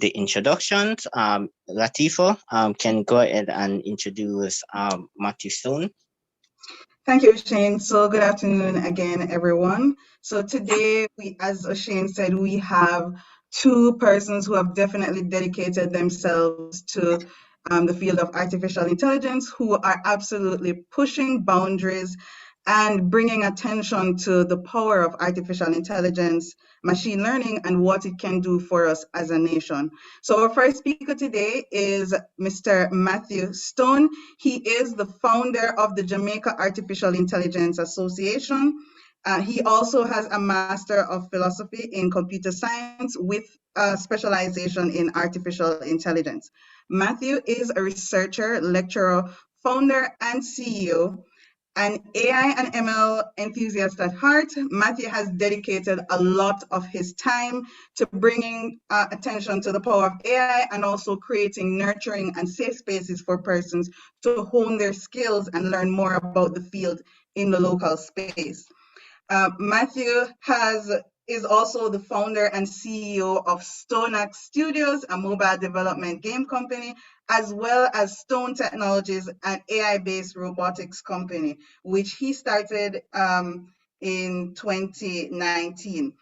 the introductions. Latifah can go ahead and introduce Matthew Stone. Thank you, Shane. So good afternoon again, everyone. So today, as Shane said, we have two persons who have definitely dedicated themselves to the field of artificial intelligence, who are absolutely pushing boundaries and bringing attention to the power of artificial intelligence, machine learning, and what it can do for us as a nation. So our first speaker today is Mr. Matthew Stone. He is the founder of the Jamaica Artificial Intelligence Association. He also has a Master of Philosophy in Computer Science with a specialization in artificial intelligence. Matthew is a researcher, lecturer, founder, and CEO. An AI and ML enthusiast at heart, Matthew has dedicated a lot of his time to bringing attention to the power of AI and also creating nurturing and safe spaces for persons to hone their skills and learn more about the field in the local space. Matthew is also the founder and CEO of Stonax Studios, a mobile development game company, as well as Stone Technologies, an AI-based robotics company, which he started in 2019.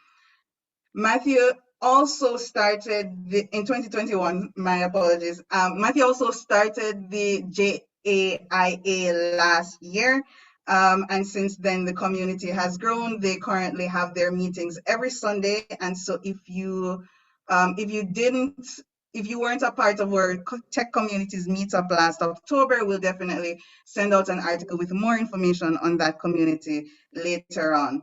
Matthew also started in 2021, my apologies. Matthew also started the JAIA last year. And since then, the community has grown. They currently have their meetings every Sunday. And so if you weren't a part of our tech community's meetup last October, we'll definitely send out an article with more information on that community later on.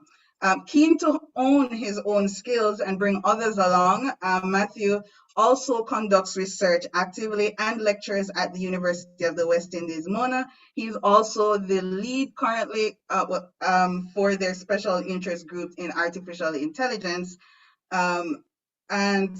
Keen to own his own skills and bring others along, Matthew also conducts research actively and lectures at the University of the West Indies, Mona. He's also the lead currently for their special interest group in artificial intelligence, and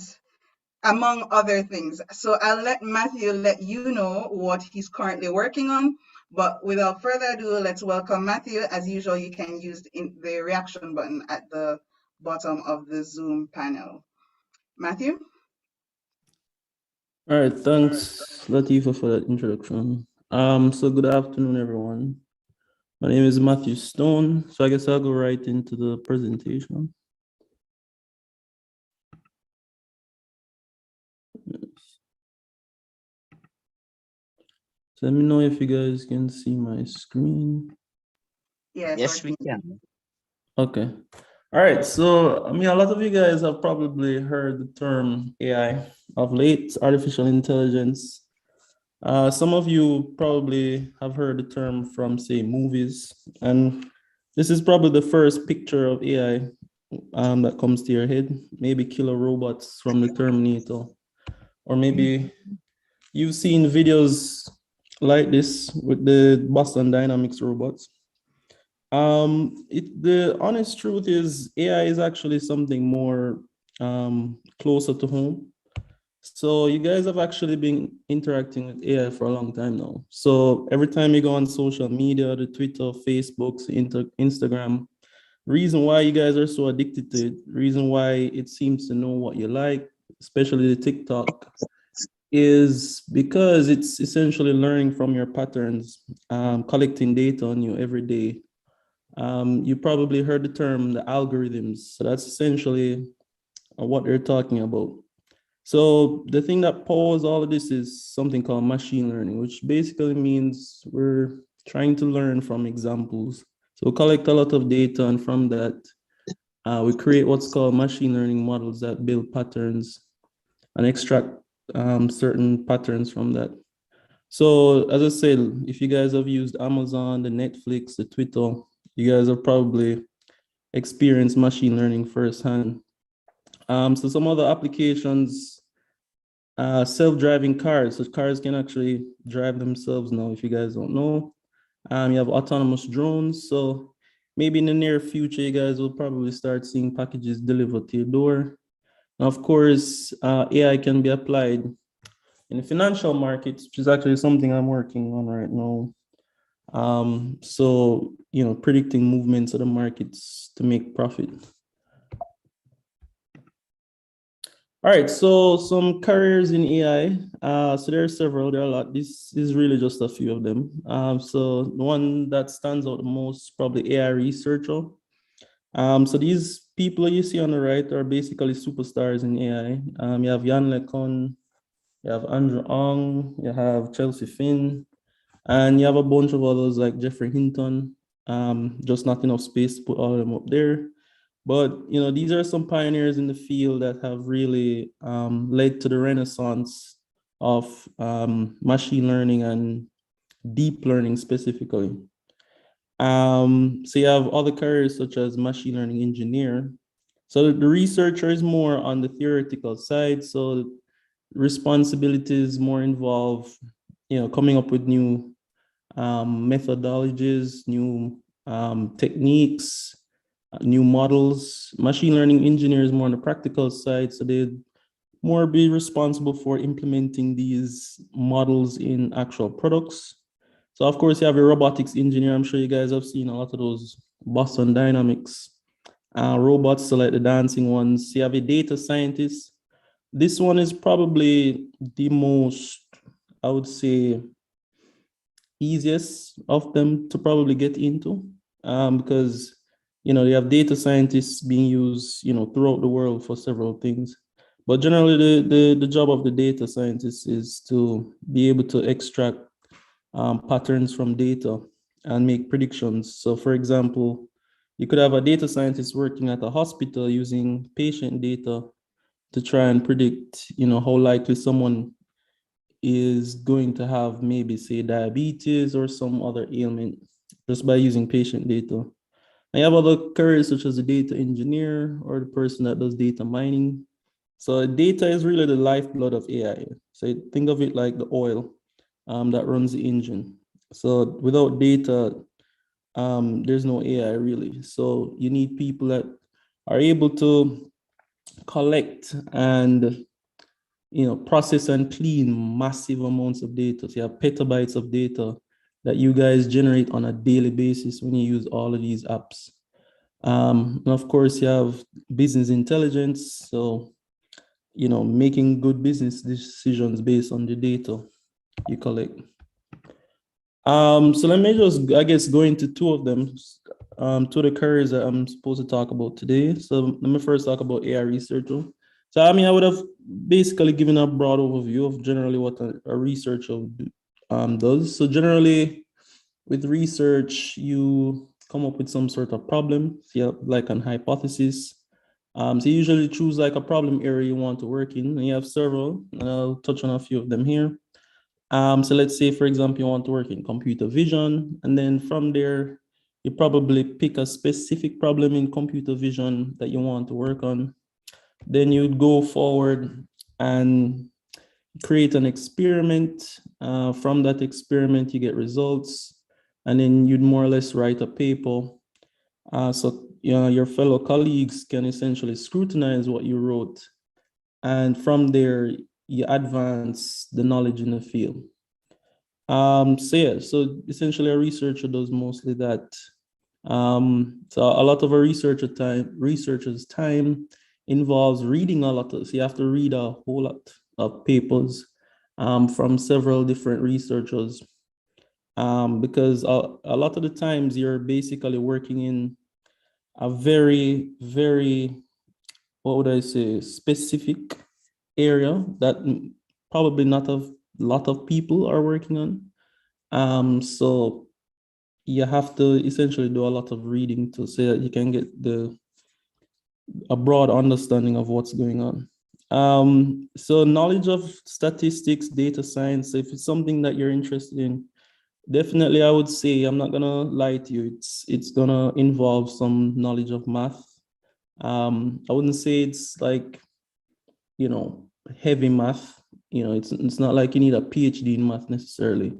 among other things. So I'll let Matthew let you know what he's currently working on. But without further ado, let's welcome Matthew. As usual, you can use the reaction button at the bottom of the Zoom panel. Matthew? All right, thanks, Latifah, for that introduction. So good afternoon, everyone. My name is Matthew Stone. So I guess I'll go right into the presentation. So let me know if you guys can see my screen. Yes, we can. Okay. All right. So, I mean, a lot of you guys have probably heard the term AI of late, artificial intelligence. Some of you probably have heard the term from, say, movies. And this is probably the first picture of AI that comes to your head. Maybe killer robots from the Terminator. Or maybe you've seen videos like this with the Boston Dynamics robots. The honest truth is AI is actually something more closer to home. So you guys have actually been interacting with AI for a long time now. So every time you go on social media, the Twitter, Facebook, Instagram, reason why you guys are so addicted to it, reason why it seems to know what you like, especially the TikTok, is because it's essentially learning from your patterns, collecting data on you every day. You probably heard the term the algorithms. So that's essentially what they're talking about. So the thing that powers all of this is something called machine learning, which basically means we're trying to learn from examples. So we collect a lot of data, and from that, we create what's called machine learning models that build patterns and extract certain patterns from that. So as I said, if you guys have used Amazon, the Netflix, the Twitter, you guys have probably experienced machine learning firsthand. So some other applications, self-driving cars. So cars can actually drive themselves now, if you guys don't know. You have autonomous drones. So maybe in the near future, you guys will probably start seeing packages delivered to your door. Now, of course, AI can be applied in the financial markets, which is actually something I'm working on right now. So, predicting movements of the markets to make profit. All right, so some careers in AI. So there are several, there are a lot. This is really just a few of them. So the one that stands out the most, probably AI researcher. So these people you see on the right are basically superstars in AI. You have Jan LeCun, you have Andrew Ong, you have Chelsea Finn, and you have a bunch of others like Jeffrey Hinton. Just not enough space to put all of them up there. But these are some pioneers in the field that have really led to the renaissance of machine learning and deep learning specifically. So you have other careers such as machine learning engineer. So the researcher is more on the theoretical side. So responsibilities more involve, coming up with new methodologies, new techniques, new models. Machine learning engineers more on the practical side, so they more be responsible for implementing these models in actual products. So of course you have a robotics engineer. I'm sure you guys have seen a lot of those Boston Dynamics robots, so like the dancing ones. You have a data scientist. This one is probably the most, I would say, easiest of them to probably get into, because they have data scientists being used throughout the world for several things. But generally the job of the data scientist is to be able to extract patterns from data and make predictions. So for example, you could have a data scientist working at a hospital using patient data to try and predict how likely someone is going to have maybe say diabetes or some other ailment just by using patient data. I have other careers such as a data engineer or the person that does data mining. So data is really the lifeblood of AI. So think of it like the oil that runs the engine. So without data, there's no AI really. So you need people that are able to collect and process and clean massive amounts of data. So you have petabytes of data that you guys generate on a daily basis when you use all of these apps. And of course, you have business intelligence. So, making good business decisions based on the data you collect. So let me just, I guess, go into two of them, two of the careers that I'm supposed to talk about today. So let me first talk about AI researcher. So I mean, I would have basically given a broad overview of generally what a researcher does. So generally, with research, you come up with some sort of problem, so you have like an hypothesis. So you usually choose like a problem area you want to work in, and you have several, and I'll touch on a few of them here. So let's say, for example, you want to work in computer vision, and then from there, you probably pick a specific problem in computer vision that you want to work on. Then you'd go forward and create an experiment. From that experiment, you get results, and then you'd more or less write a paper. So your fellow colleagues can essentially scrutinize what you wrote. And from there, you advance the knowledge in the field. So essentially a researcher does mostly that. So a lot of a researcher's time involves reading a lot of, so you have to read a whole lot of papers from several different researchers, because a lot of the times you're basically working in a very, very, what would I say, specific area that probably not a lot of people are working on. So you have to essentially do a lot of reading to say that you can get a broad understanding of what's going on. So knowledge of statistics, data science, if it's something that you're interested in, definitely I would say, I'm not gonna lie to you, it's gonna involve some knowledge of math. I wouldn't say it's like, heavy math. It's not like you need a PhD in math necessarily,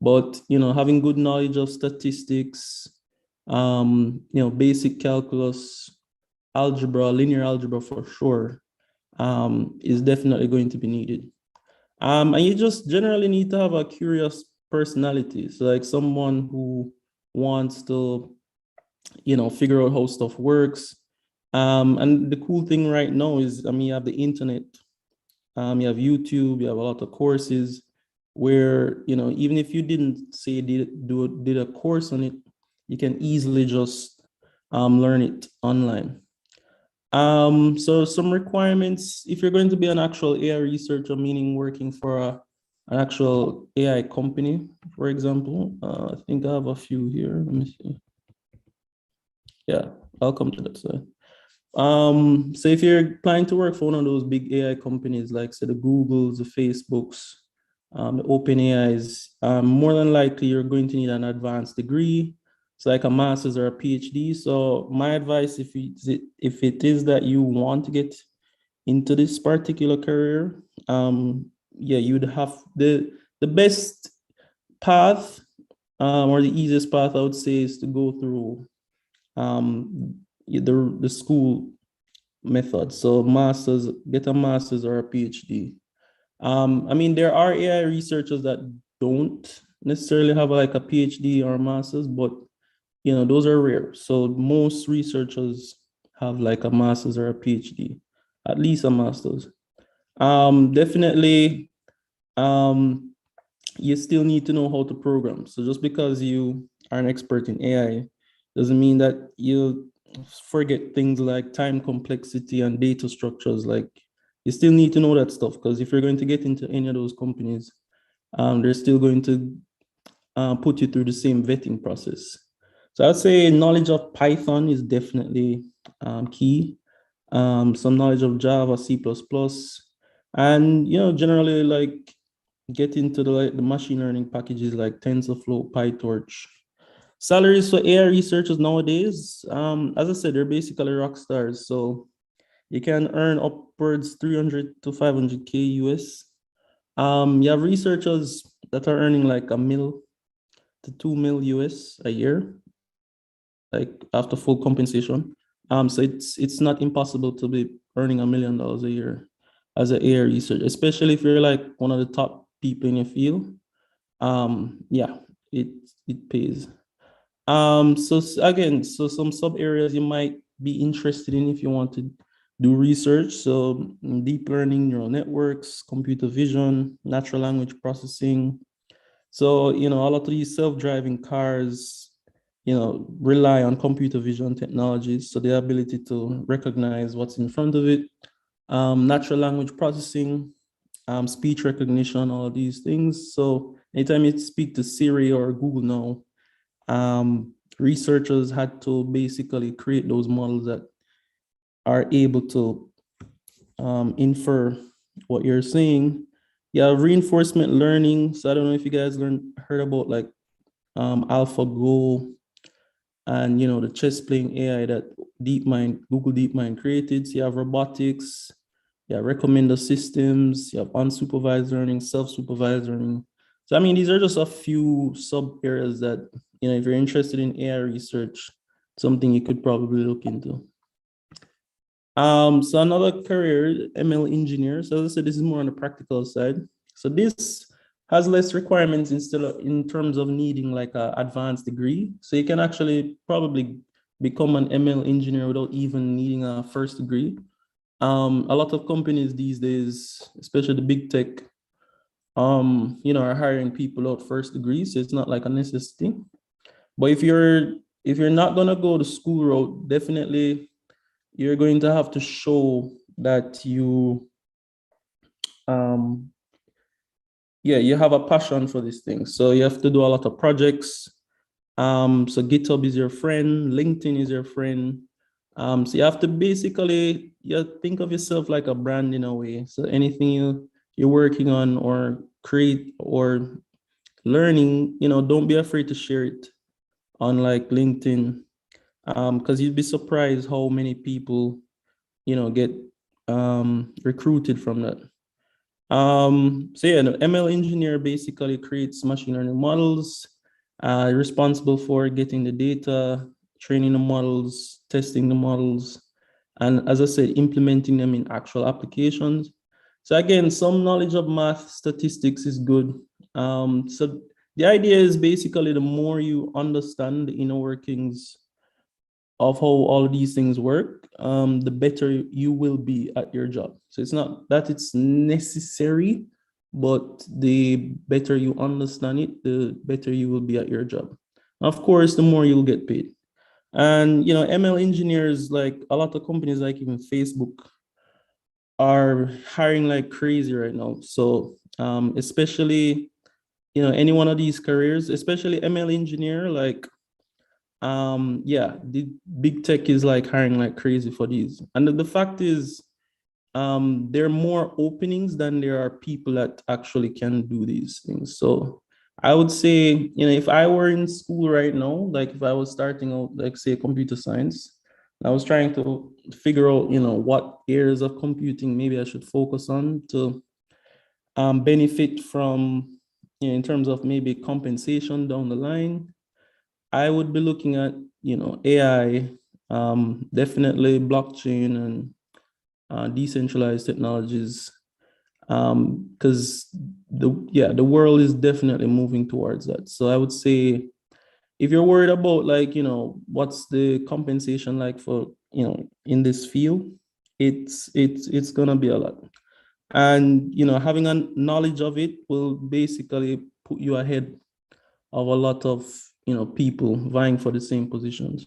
but having good knowledge of statistics, basic calculus, algebra, linear algebra for sure, is definitely going to be needed. And you just generally need to have a curious personality. So like someone who wants to, figure out how stuff works, And the cool thing right now is, I mean, you have the internet, you have YouTube, you have a lot of courses where, you know, even if you didn't say did a course on it, you can easily just learn it online. So some requirements, if you're going to be an actual AI researcher, meaning working for an actual AI company, for example, I think I have a few here. Let me see. Yeah, I'll come to that side. So if you're planning to work for one of those big AI companies, like say the Googles, the Facebooks, the OpenAIs, more than likely you're going to need an advanced degree. It's like a master's or a PhD. So my advice, if it is that you want to get into this particular career, yeah, you'd have the best path, or the easiest path I would say is to go through the school method. So masters, get a master's or a PhD. I mean, there are AI researchers that don't necessarily have like a PhD or a master's, but you know, those are rare. So most researchers have like a master's or a PhD, at least a master's. Definitely, you still need to know how to program. So just because you are an expert in AI doesn't mean that you forget things like time complexity and data structures. Like you still need to know that stuff, because if you're going to get into any of those companies, they're still going to put you through the same vetting process. So I'd say knowledge of Python is definitely key. Some knowledge of Java, C++, and you know, generally like get into the machine learning packages like TensorFlow, PyTorch. Salaries for AI researchers nowadays, as I said, they're basically rock stars. So you can earn upwards 300 to 500K US. You have researchers that are earning like $1 mil to 2 mil US a year, like after full compensation. So it's not impossible to be earning $1 million a year as an AI researcher, especially if you're like one of the top people in your field. Yeah, it pays. So again, so some sub areas you might be interested in if you want to do research. So deep learning, neural networks, computer vision, natural language processing. So, you know, a lot of these self-driving cars, you know, rely on computer vision technologies. So the ability to recognize what's in front of it, natural language processing, speech recognition, all of these things. So anytime you speak to Siri or Google now, researchers had to basically create those models that are able to infer what you're saying. Yeah, reinforcement learning. So I don't know if you guys heard about like AlphaGo and you know the chess playing AI that Google DeepMind created. So you have robotics, you have recommender systems, you have unsupervised learning, self-supervised learning. So I mean, these are just a few sub areas that, you know, if you're interested in AI research, something you could probably look into. So another career, ML engineer. So as I said, this is more on the practical side. So this has less requirements in terms of needing like an advanced degree. So you can actually probably become an ML engineer without even needing a first degree. A lot of companies these days, especially the big tech, you know, are hiring people out first degrees. So it's not like a necessity. But if you're not gonna go the school route, definitely you're going to have to show that you you have a passion for these things. So you have to do a lot of projects. So GitHub is your friend, LinkedIn is your friend. So you have to basically think of yourself like a brand in a way. So anything you're working on or create or learning, you know, don't be afraid to share it on like LinkedIn, because you'd be surprised how many people, you know, get recruited from that. So yeah, an ML engineer basically creates machine learning models, responsible for getting the data, training the models, testing the models, and as I said, implementing them in actual applications. So again, some knowledge of math statistics is good. So the idea is basically the more you understand the inner workings of how all of these things work, the better you will be at your job. So it's not that it's necessary, but the better you understand it, the better you will be at your job. Of course, the more you'll get paid. And ML engineers, like a lot of companies, like even Facebook, are hiring like crazy right now. So especially any one of these careers, especially ML engineer, like yeah, the big tech is like hiring like crazy for these. And the fact is, there are more openings than there are people that actually can do these things. So I would say, if I were in school right now, like if I was starting out, like say computer science, I was trying to figure out, what areas of computing maybe I should focus on to benefit from, in terms of maybe compensation down the line. I would be looking at, AI, definitely blockchain and decentralized technologies, because the world is definitely moving towards that. So I would say, if you're worried about like, what's the compensation like for, in this field, it's gonna be a lot. And having a knowledge of it will basically put you ahead of a lot of people vying for the same positions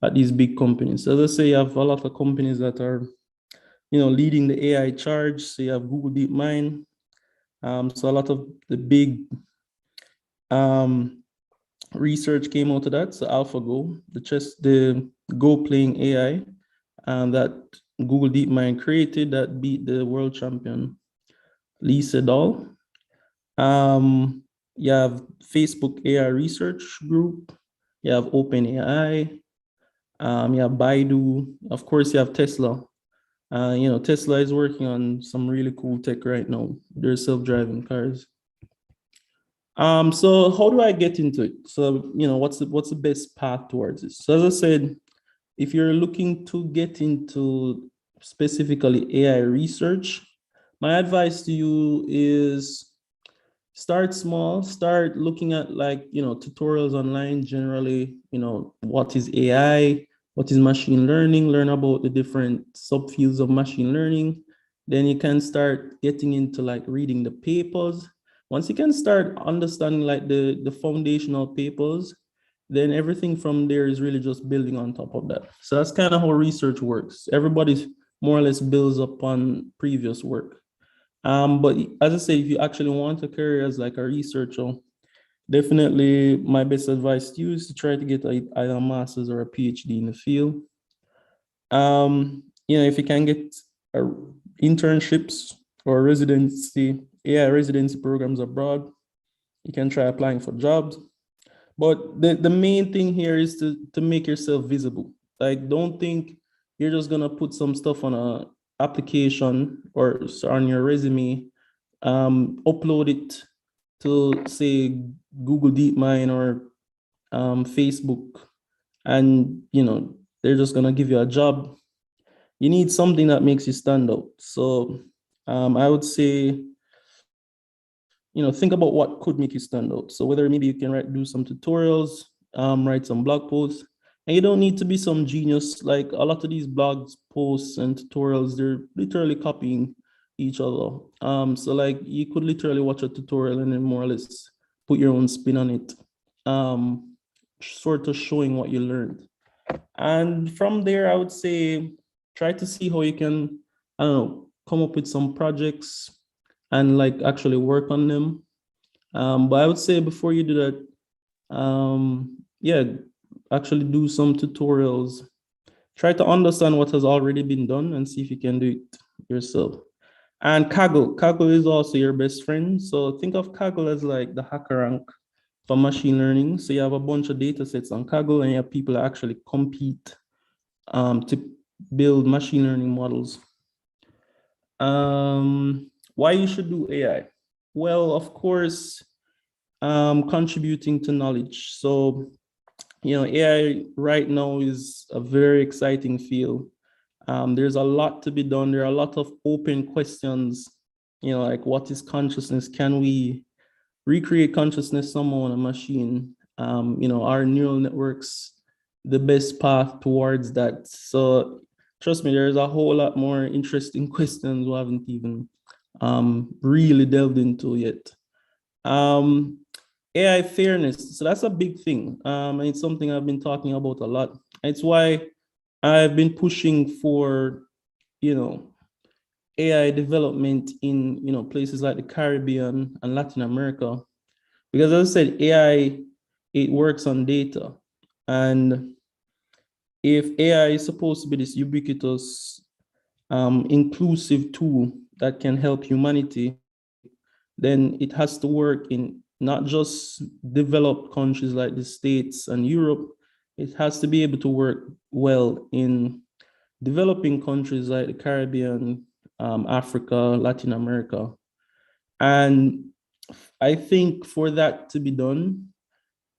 at these big companies. So let's say you have a lot of companies that are leading the AI charge. So you have Google DeepMind. So a lot of the big research came out of that. So AlphaGo, the Go playing AI, that Google DeepMind created, that beat the world champion Lee Sedol. You have Facebook AI Research Group. You have OpenAI. You have Baidu. Of course, you have Tesla. Tesla is working on some really cool tech right now. They're self-driving cars. So how do I get into it? So, what's the best path towards this? So as I said, if you're looking to get into specifically AI research, my advice to you is start small, start looking at like, tutorials online generally, what is AI, what is machine learning, learn about the different subfields of machine learning. Then you can start getting into like reading the papers. Once you can start understanding like the foundational papers, then everything from there is really just building on top of that. So that's kind of how research works. Everybody more or less builds upon previous work. But as I say, if you actually want a career as like a researcher, definitely my best advice to you is to try to get either a master's or a PhD in the field. If you can get internships or residency, residency programs abroad, you can try applying for jobs. But the main thing here is to make yourself visible. Like, don't think you're just gonna put some stuff on a application or on your resume, upload it to say Google DeepMind or Facebook, and they're just gonna give you a job. You need something that makes you stand out. So I would say, think about what could make you stand out. So whether maybe you can do some tutorials, write some blog posts, and you don't need to be some genius. Like a lot of these blogs, posts, and tutorials, they're literally copying each other. So like you could literally watch a tutorial and then more or less put your own spin on it, sort of showing what you learned. And from there, I would say, try to see how you can, I don't know, come up with some projects and like actually work on them. But I would say before you do that, yeah, actually do some tutorials. Try to understand what has already been done and see if you can do it yourself. And Kaggle is also your best friend. So think of Kaggle as like the hacker rank for machine learning. So you have a bunch of data sets on Kaggle and you have people that actually compete to build machine learning models. Why you should do AI? Well, of course, contributing to knowledge. So, AI right now is a very exciting field. There's a lot to be done. There are a lot of open questions, like what is consciousness? Can we recreate consciousness somehow on a machine? Are neural networks the best path towards that? So trust me, there's a whole lot more interesting questions we haven't even really delved into yet. AI fairness, so that's a big thing. And it's something I've been talking about a lot. It's why I've been pushing for, AI development in, places like the Caribbean and Latin America. Because as I said, AI, it works on data. And if AI is supposed to be this ubiquitous, inclusive tool that can help humanity, then it has to work in not just developed countries like the States and Europe, it has to be able to work well in developing countries like the Caribbean, Africa, Latin America. And I think for that to be done,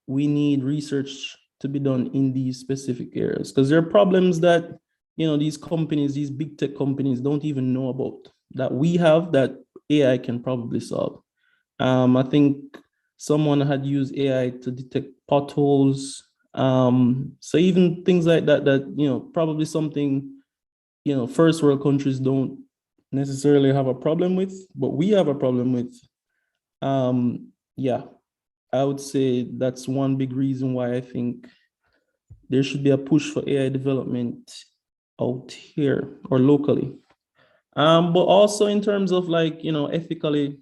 we need research to be done in these specific areas, because there are problems that these companies, these big tech companies don't even know about, that we have, that AI can probably solve. I think someone had used AI to detect potholes. So even things like that, probably something, first world countries don't necessarily have a problem with, but we have a problem with. Yeah, I would say that's one big reason why I think there should be a push for AI development out here or locally. But also in terms of ethically.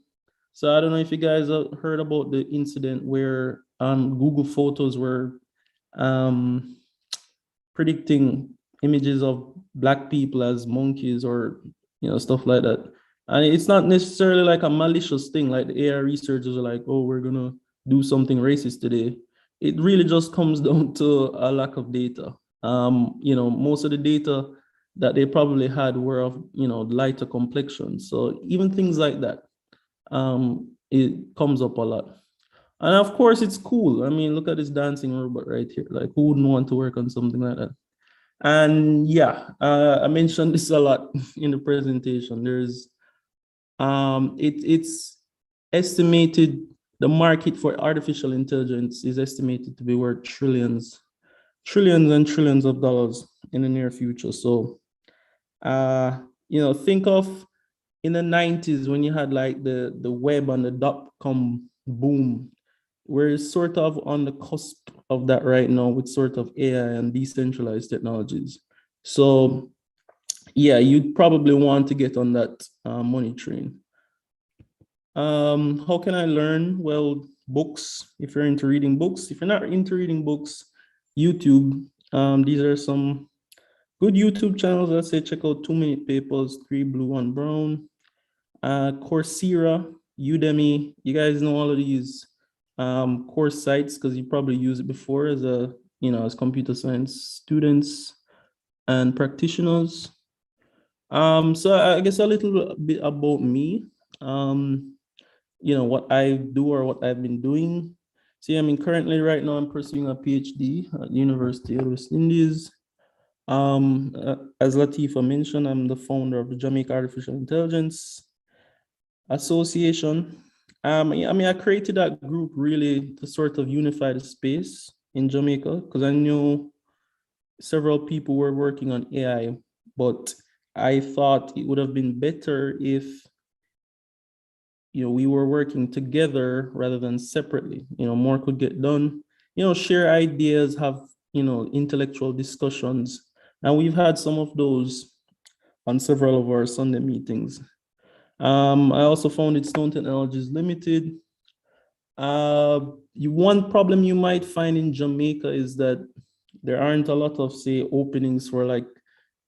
So I don't know if you guys have heard about the incident where Google Photos were predicting images of Black people as monkeys or stuff like that. And it's not necessarily like a malicious thing, like the AI researchers are like, oh, we're gonna do something racist today. It really just comes down to a lack of data. Most of the data that they probably had were of lighter complexion. So even things like that, it comes up a lot. And of course, it's cool. I mean, look at this dancing robot right here. Like, who wouldn't want to work on something like that? And yeah, I mentioned this a lot in the presentation. There's, it's estimated, the market for artificial intelligence is estimated to be worth trillions and trillions of dollars in the near future. So, think of in the 90s when you had like the web and the dot-com boom. We're sort of on the cusp of that right now with sort of AI and decentralized technologies. So yeah, you'd probably want to get on that money train. How can I learn? Well, books, if you're into reading books. If you're not into reading books, YouTube. These are some good YouTube channels. Let's say check out 2-Minute Papers, 3 Blue, 1 Brown, Coursera, Udemy. You guys know all of these course sites because you probably use it before as as computer science students and practitioners. So I guess a little bit about me, what I do or what I've been doing. See, I mean, currently right now I'm pursuing a PhD at the University of West Indies. As Latifa mentioned, I'm the founder of the Jamaica Artificial Intelligence Association. I created that group really to sort of unify the space in Jamaica because I knew several people were working on AI, but I thought it would have been better if we were working together rather than separately. More could get done. Share ideas, have intellectual discussions, and we've had some of those on several of our Sunday meetings. I also founded Stone Technologies Limited. One problem you might find in Jamaica is that there aren't a lot of, say, openings for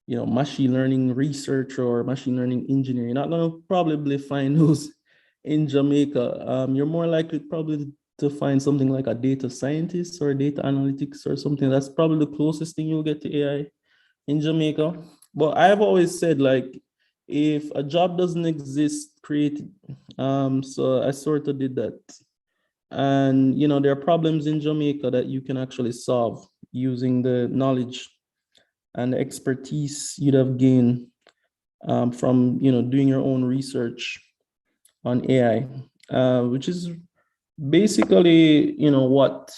machine learning research or machine learning engineering. You're not gonna probably find those in Jamaica. You're more likely probably to find something like a data scientist or data analytics or something. That's probably the closest thing you'll get to AI in Jamaica. But I've always said, if a job doesn't exist, create it. So I sort of did that. And there are problems in Jamaica that you can actually solve using the knowledge and the expertise you'd have gained from doing your own research on AI, which is basically what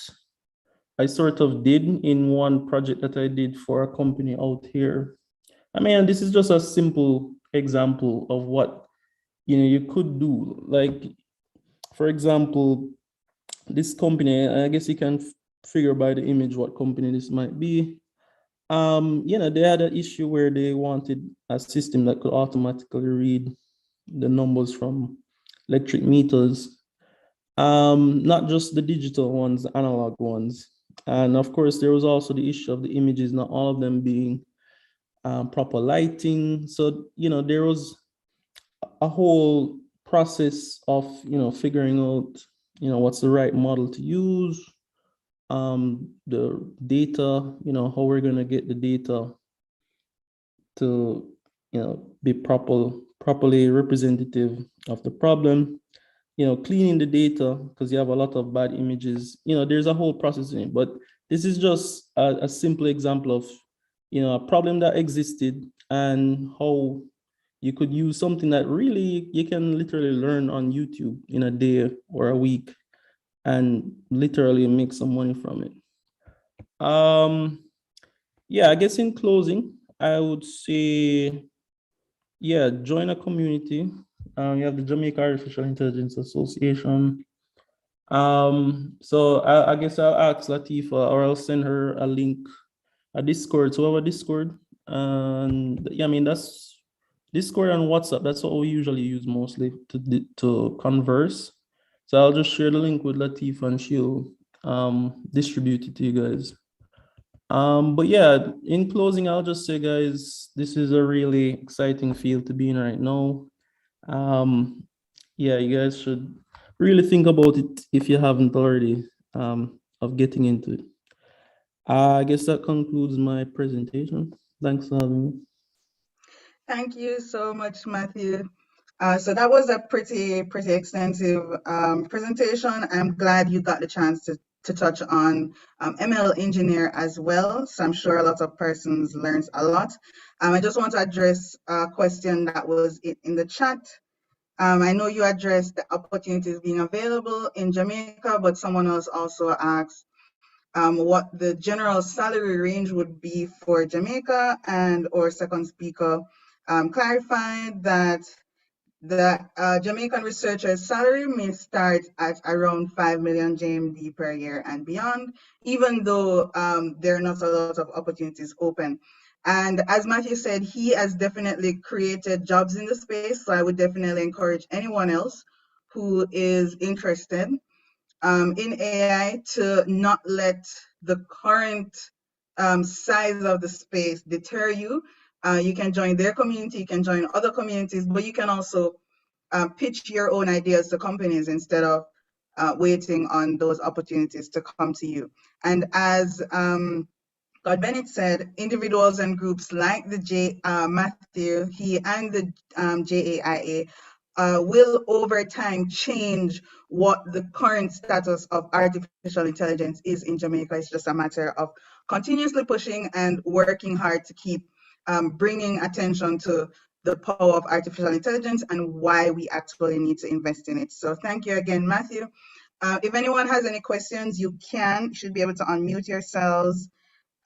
I sort of did in one project that I did for a company out here I mean, this is just a simple example of what you could do. Like, for example, this company, I guess you can figure by the image what company this might be. They had an issue where they wanted a system that could automatically read the numbers from electric meters, not just the digital ones, the analog ones. And of course, there was also the issue of the images, not all of them being proper lighting. So, there was a whole process of, figuring out, what's the right model to use, the data, how we're going to get the data to, be properly representative of the problem, cleaning the data because you have a lot of bad images. There's a whole process in it, but this is just a simple example of, a problem that existed and how you could use something that really you can literally learn on YouTube in a day or a week and literally make some money from it. Yeah, I guess in closing, I would say, yeah, join a community. You have the Jamaica Artificial Intelligence Association. So I guess I'll ask Latifa, or I'll send her a link, a Discord. So we have a Discord, and yeah, I mean that's Discord and WhatsApp. That's what we usually use mostly to converse. So I'll just share the link with Latifa, and she'll distribute it to you guys. But yeah, in closing, I'll just say, guys, this is a really exciting field to be in right now. Yeah, you guys should really think about it if you haven't already, of getting into it. I guess that concludes my presentation. Thanks for having me. Thank you so much, Matthew. So that was a pretty extensive presentation. I'm glad you got the chance to touch on ML engineer as well. So I'm sure a lot of persons learned a lot. I just want to address a question that was in the chat. I know you addressed the opportunities being available in Jamaica, but someone else also asked what the general salary range would be for Jamaica, and or second speaker clarified that the Jamaican researcher's salary may start at around 5 million JMD per year and beyond, even though there are not a lot of opportunities open. And as Matthew said, he has definitely created jobs in the space. So I would definitely encourage anyone else who is interested in AI to not let the current size of the space deter you. You can join their community, you can join other communities, but you can also pitch your own ideas to companies instead of waiting on those opportunities to come to you. And as God Bennett said, individuals and groups like the Matthew, he and the JAIA will over time change what the current status of artificial intelligence is in Jamaica. It's just a matter of continuously pushing and working hard to keep bringing attention to the power of artificial intelligence and why we actually need to invest in it. So thank you again, Matthew. If anyone has any questions, you should be able to unmute yourselves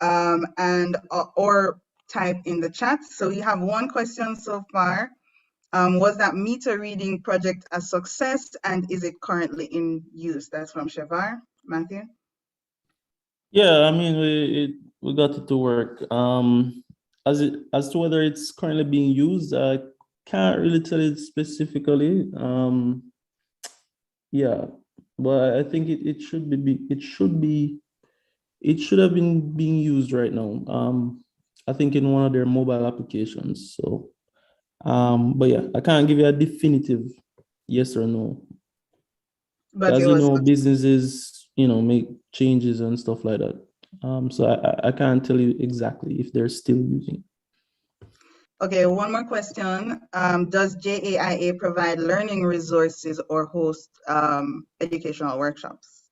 and or type in the chat. So we have one question so far. Was that meter reading project a success, and is it currently in use? That's from Shavar. Matthew? Yeah, I mean, we got it to work. As to whether it's currently being used, I can't really tell it specifically. Yeah, but I think it should have been being used right now. I think in one of their mobile applications. So, but yeah, I can't give you a definitive yes or no. But as you know, businesses, make changes and stuff like that. So I can't tell you exactly if they're still using it. Okay, one more question. Does JAIA provide learning resources or host educational workshops?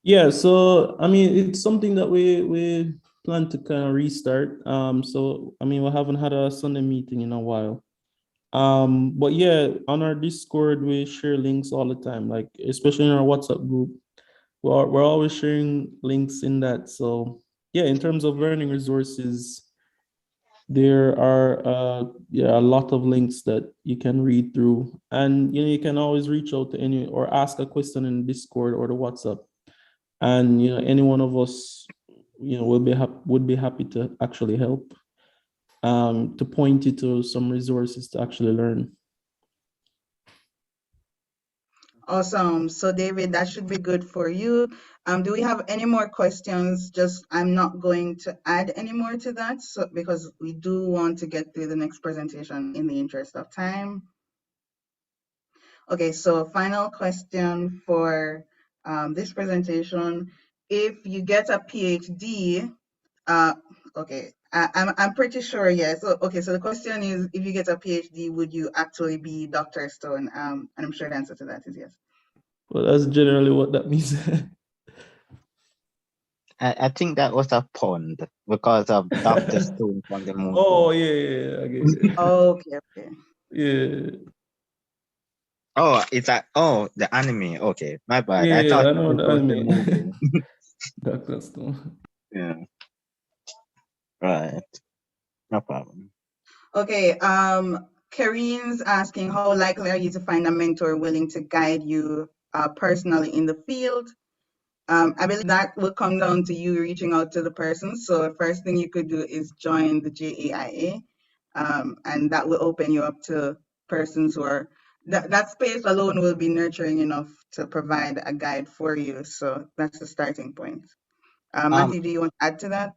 Yeah, so I mean, it's something that we plan to kind of restart. So I mean, we haven't had a Sunday meeting in a while. But yeah, on our Discord, we share links all the time, like especially in our WhatsApp group. We're always sharing links in that. So yeah, in terms of learning resources, there are a lot of links that you can read through, and you can always reach out to any or ask a question in Discord or the WhatsApp, and any one of us would be happy to actually help, to point you to some resources to actually learn. Awesome. So David, that should be good for you. Do we have any more questions? Just I'm not going to add any more to that, so because we do want to get through the next presentation in the interest of time. Okay, so final question for this presentation. If you get a PhD, okay, I'm pretty sure, yes. So, okay, so the question is, if you get a PhD, would you actually be Dr. Stone? And I'm sure the answer to that is yes. Well, that's generally what that means. I think that was a pun because of Dr. Stone from the moon. Oh, yeah, I get it. Okay, okay. Yeah. Oh, it's the anime. Okay, my bad. I Yeah, thought I know it the was the anime. movie. Dr. Stone. Yeah, right. No problem. Okay, Kareen's asking, how likely are you to find a mentor willing to guide you personally in the field? I believe that will come down to you reaching out to the person. So the first thing you could do is join the JAIA, and that will open you up to persons who are, that space alone will be nurturing enough to provide a guide for you. So that's the starting point. Matthew, do you want to add to that?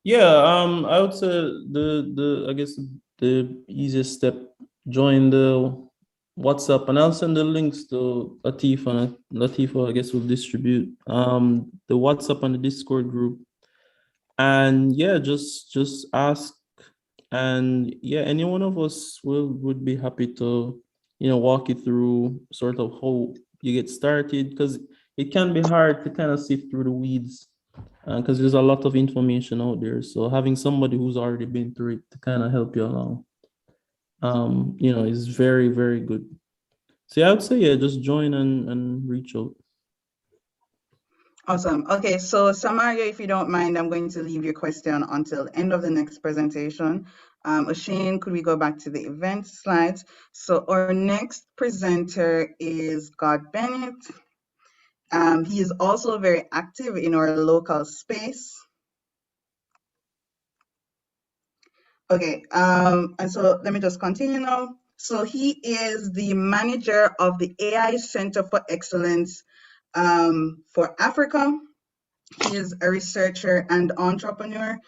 Yeah, I would say I guess the easiest step, join the WhatsApp, and I'll send the links to Latif, and Latifah, I guess, will distribute the WhatsApp and the Discord group. And yeah, just ask, and yeah, any one of us would be happy to walk you through sort of how you get started, because it can be hard to kind of sift through the weeds, because there's a lot of information out there. So having somebody who's already been through it to kind of help you along, is very, very good. So yeah, I would say, yeah, just join and reach out. Awesome. Okay, so Samaria, if you don't mind, I'm going to leave your question until end of the next presentation. Oshane, could we go back to the event slides? So our next presenter is God Bennett. He is also very active in our local space. Okay, and so let me just continue now. So he is the manager of the AI Center for Excellence for Africa. He is a researcher and entrepreneur,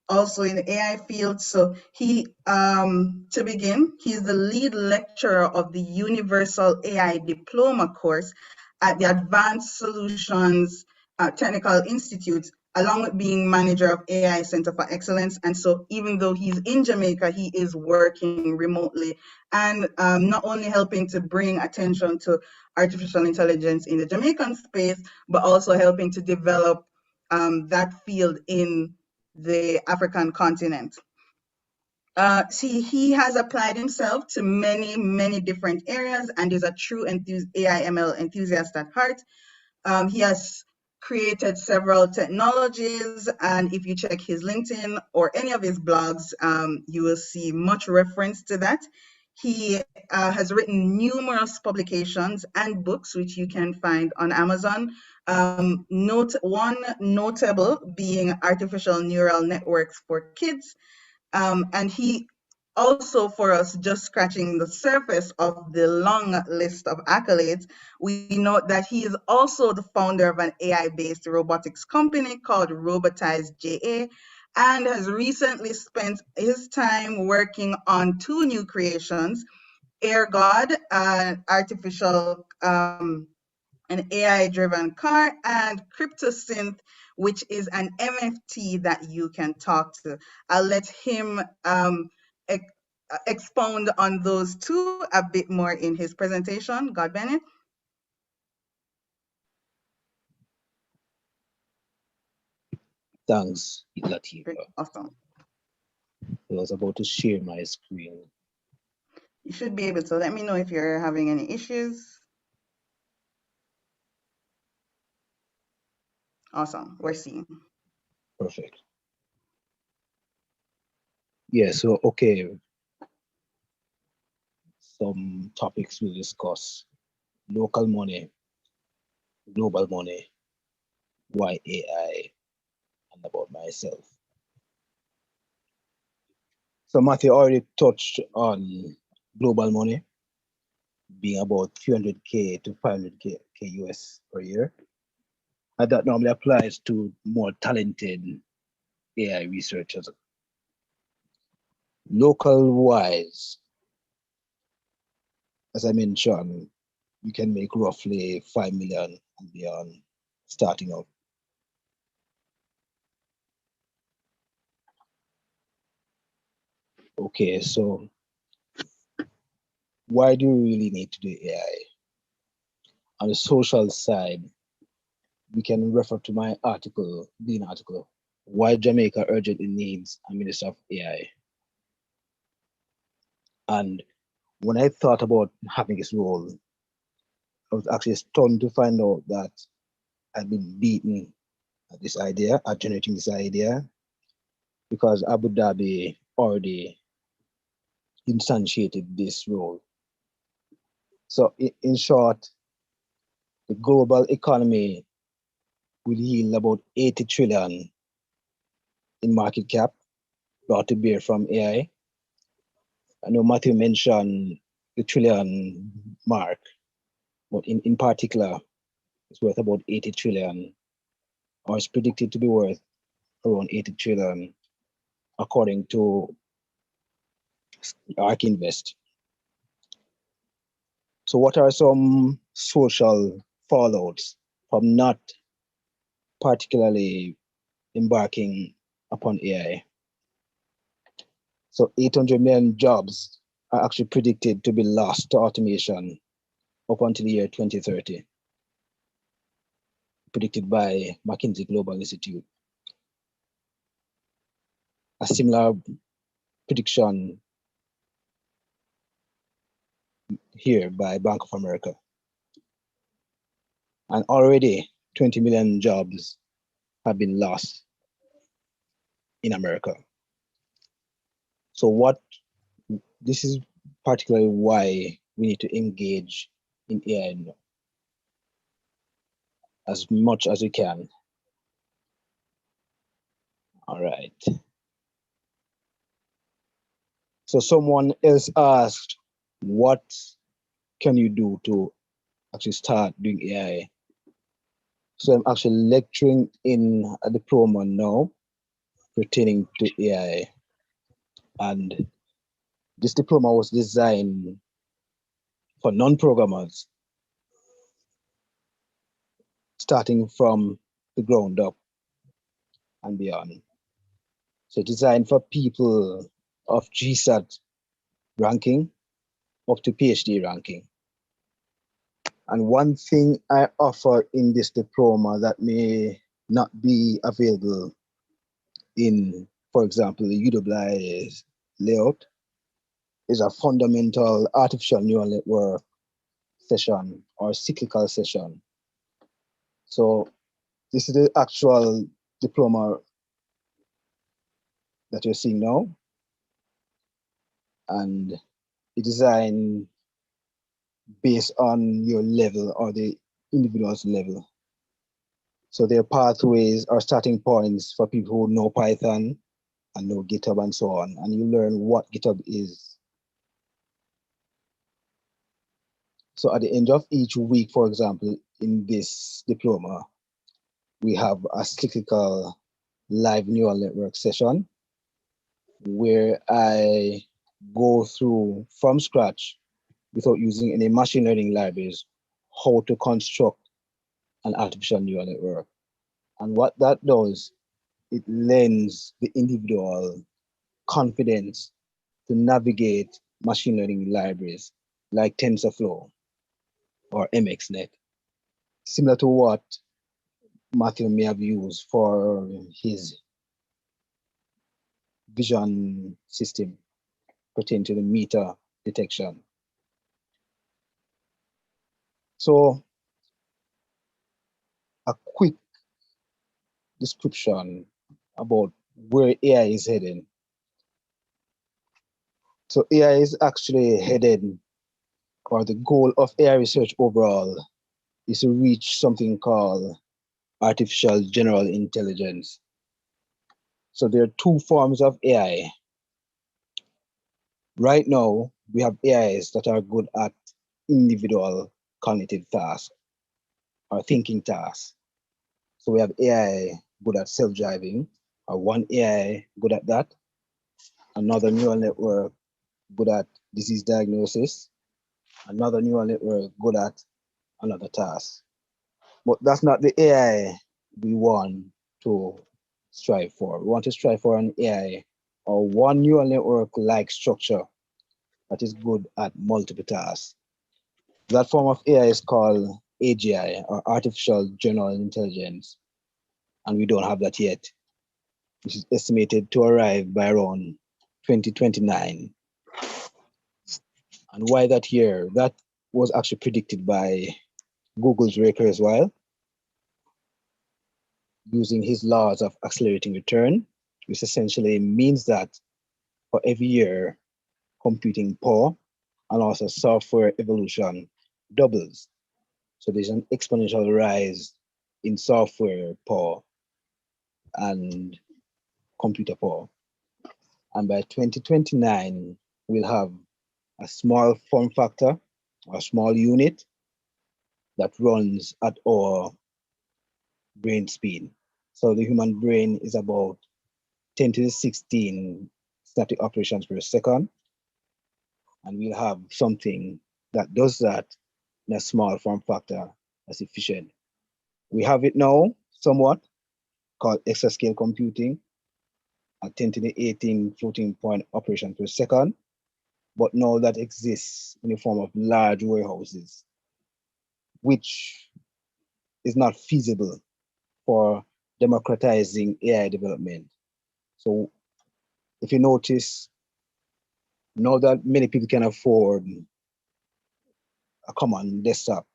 also in the AI field. So he, to begin, he's the lead lecturer of the Universal AI Diploma course at the Advanced Solutions Technical Institute, along with being manager of AI Center for Excellence. And so even though he's in Jamaica, he is working remotely and not only helping to bring attention to artificial intelligence in the Jamaican space, but also helping to develop that field in the African continent. See, he has applied himself to many, many different areas and is a true AI ML enthusiast at heart. He has created several technologies, and if you check his LinkedIn or any of his blogs, you will see much reference to that. He has written numerous publications and books, which you can find on Amazon. One notable being Artificial Neural Networks for Kids. And he also, for us, just scratching the surface of the long list of accolades, we note that he is also the founder of an AI-based robotics company called Robotize JA, and has recently spent his time working on two new creations, Air God, an AI-driven car, and Cryptoscene, which is an NFT that you can talk to. I'll let him expound on those two a bit more in his presentation. God Bennett. Thanks, Latifah. Awesome. I was about to share my screen. You should be able to let me know if you're having any issues. Awesome, we're seeing. Perfect. Yeah, so okay, some topics we'll discuss. Local money, global money, why AI, and about myself. So Matthew already touched on global money being about 300K to 500K US per year. And that normally applies to more talented AI researchers. Local wise, as I mentioned, you can make roughly 5 million and beyond starting out. Okay, so why do you really need to do AI? On the social side, we can refer to my article, the article, Why Jamaica Urgently Needs a Minister of AI. And when I thought about having this role, I was actually stunned to find out that I'd been beaten at this idea, at generating this idea, because Abu Dhabi already instantiated this role. So in short, the global economy will yield about 80 trillion in market cap brought to bear from AI. I know Matthew mentioned the trillion mark, but in particular, it's worth about 80 trillion, or it's predicted to be worth around 80 trillion, according to ARK Invest. So what are some social fallouts from not particularly embarking upon AI? So 800 million jobs are actually predicted to be lost to automation up until the year 2030, predicted by McKinsey Global Institute. A similar prediction here by Bank of America. And already 20 million jobs have been lost in America. So this is particularly why we need to engage in AI as much as we can. All right. So someone else asked, what can you do to actually start doing AI? So I'm actually lecturing in a diploma now pertaining to AI. And this diploma was designed for non-programmers, starting from the ground up and beyond. So designed for people of GSAT ranking up to PhD ranking. And one thing I offer in this diploma that may not be available in, for example, the UWI's layout is a fundamental artificial neural network session or cyclical session. So this is the actual diploma that you're seeing now. And it designed based on your level or the individual's level. So their pathways are starting points for people who know Python and know GitHub and so on. And you learn what GitHub is. So at the end of each week, for example, in this diploma, we have a cyclical live neural network session where I go through from scratch without using any machine learning libraries, how to construct an artificial neural network. And what that does, it lends the individual confidence to navigate machine learning libraries like TensorFlow or MXNet, similar to what Matthew may have used for his vision system pertaining to the meter detection. So a quick description about where AI is heading. So AI is actually headed, or the goal of AI research overall is to reach something called artificial general intelligence. So there are two forms of AI. Right now, we have AIs that are good at individual cognitive tasks or thinking tasks. So we have AI good at self-driving, or one AI good at that, another neural network good at disease diagnosis, another neural network good at another task. But that's not the AI we want to strive for. We want to strive for an AI or one neural network-like structure that is good at multiple tasks. That form of AI is called AGI, or Artificial General Intelligence, and we don't have that yet, which is estimated to arrive by around 2029. And why that year? That was actually predicted by Google's Ray Kurzweil using his laws of accelerating return, which essentially means that for every year, computing power and also software evolution doubles. So there's an exponential rise in software power and computer power. And by 2029, we'll have a small form factor, a small unit that runs at our brain speed. So the human brain is about 10 to the 16 static operations per second. And we'll have something that does that in a small form factor that's efficient. We have it now somewhat called exascale computing at 10 to the 18 floating point operation per second. But now that exists in the form of large warehouses, which is not feasible for democratizing AI development. So if you notice, now that many people can afford a common desktop,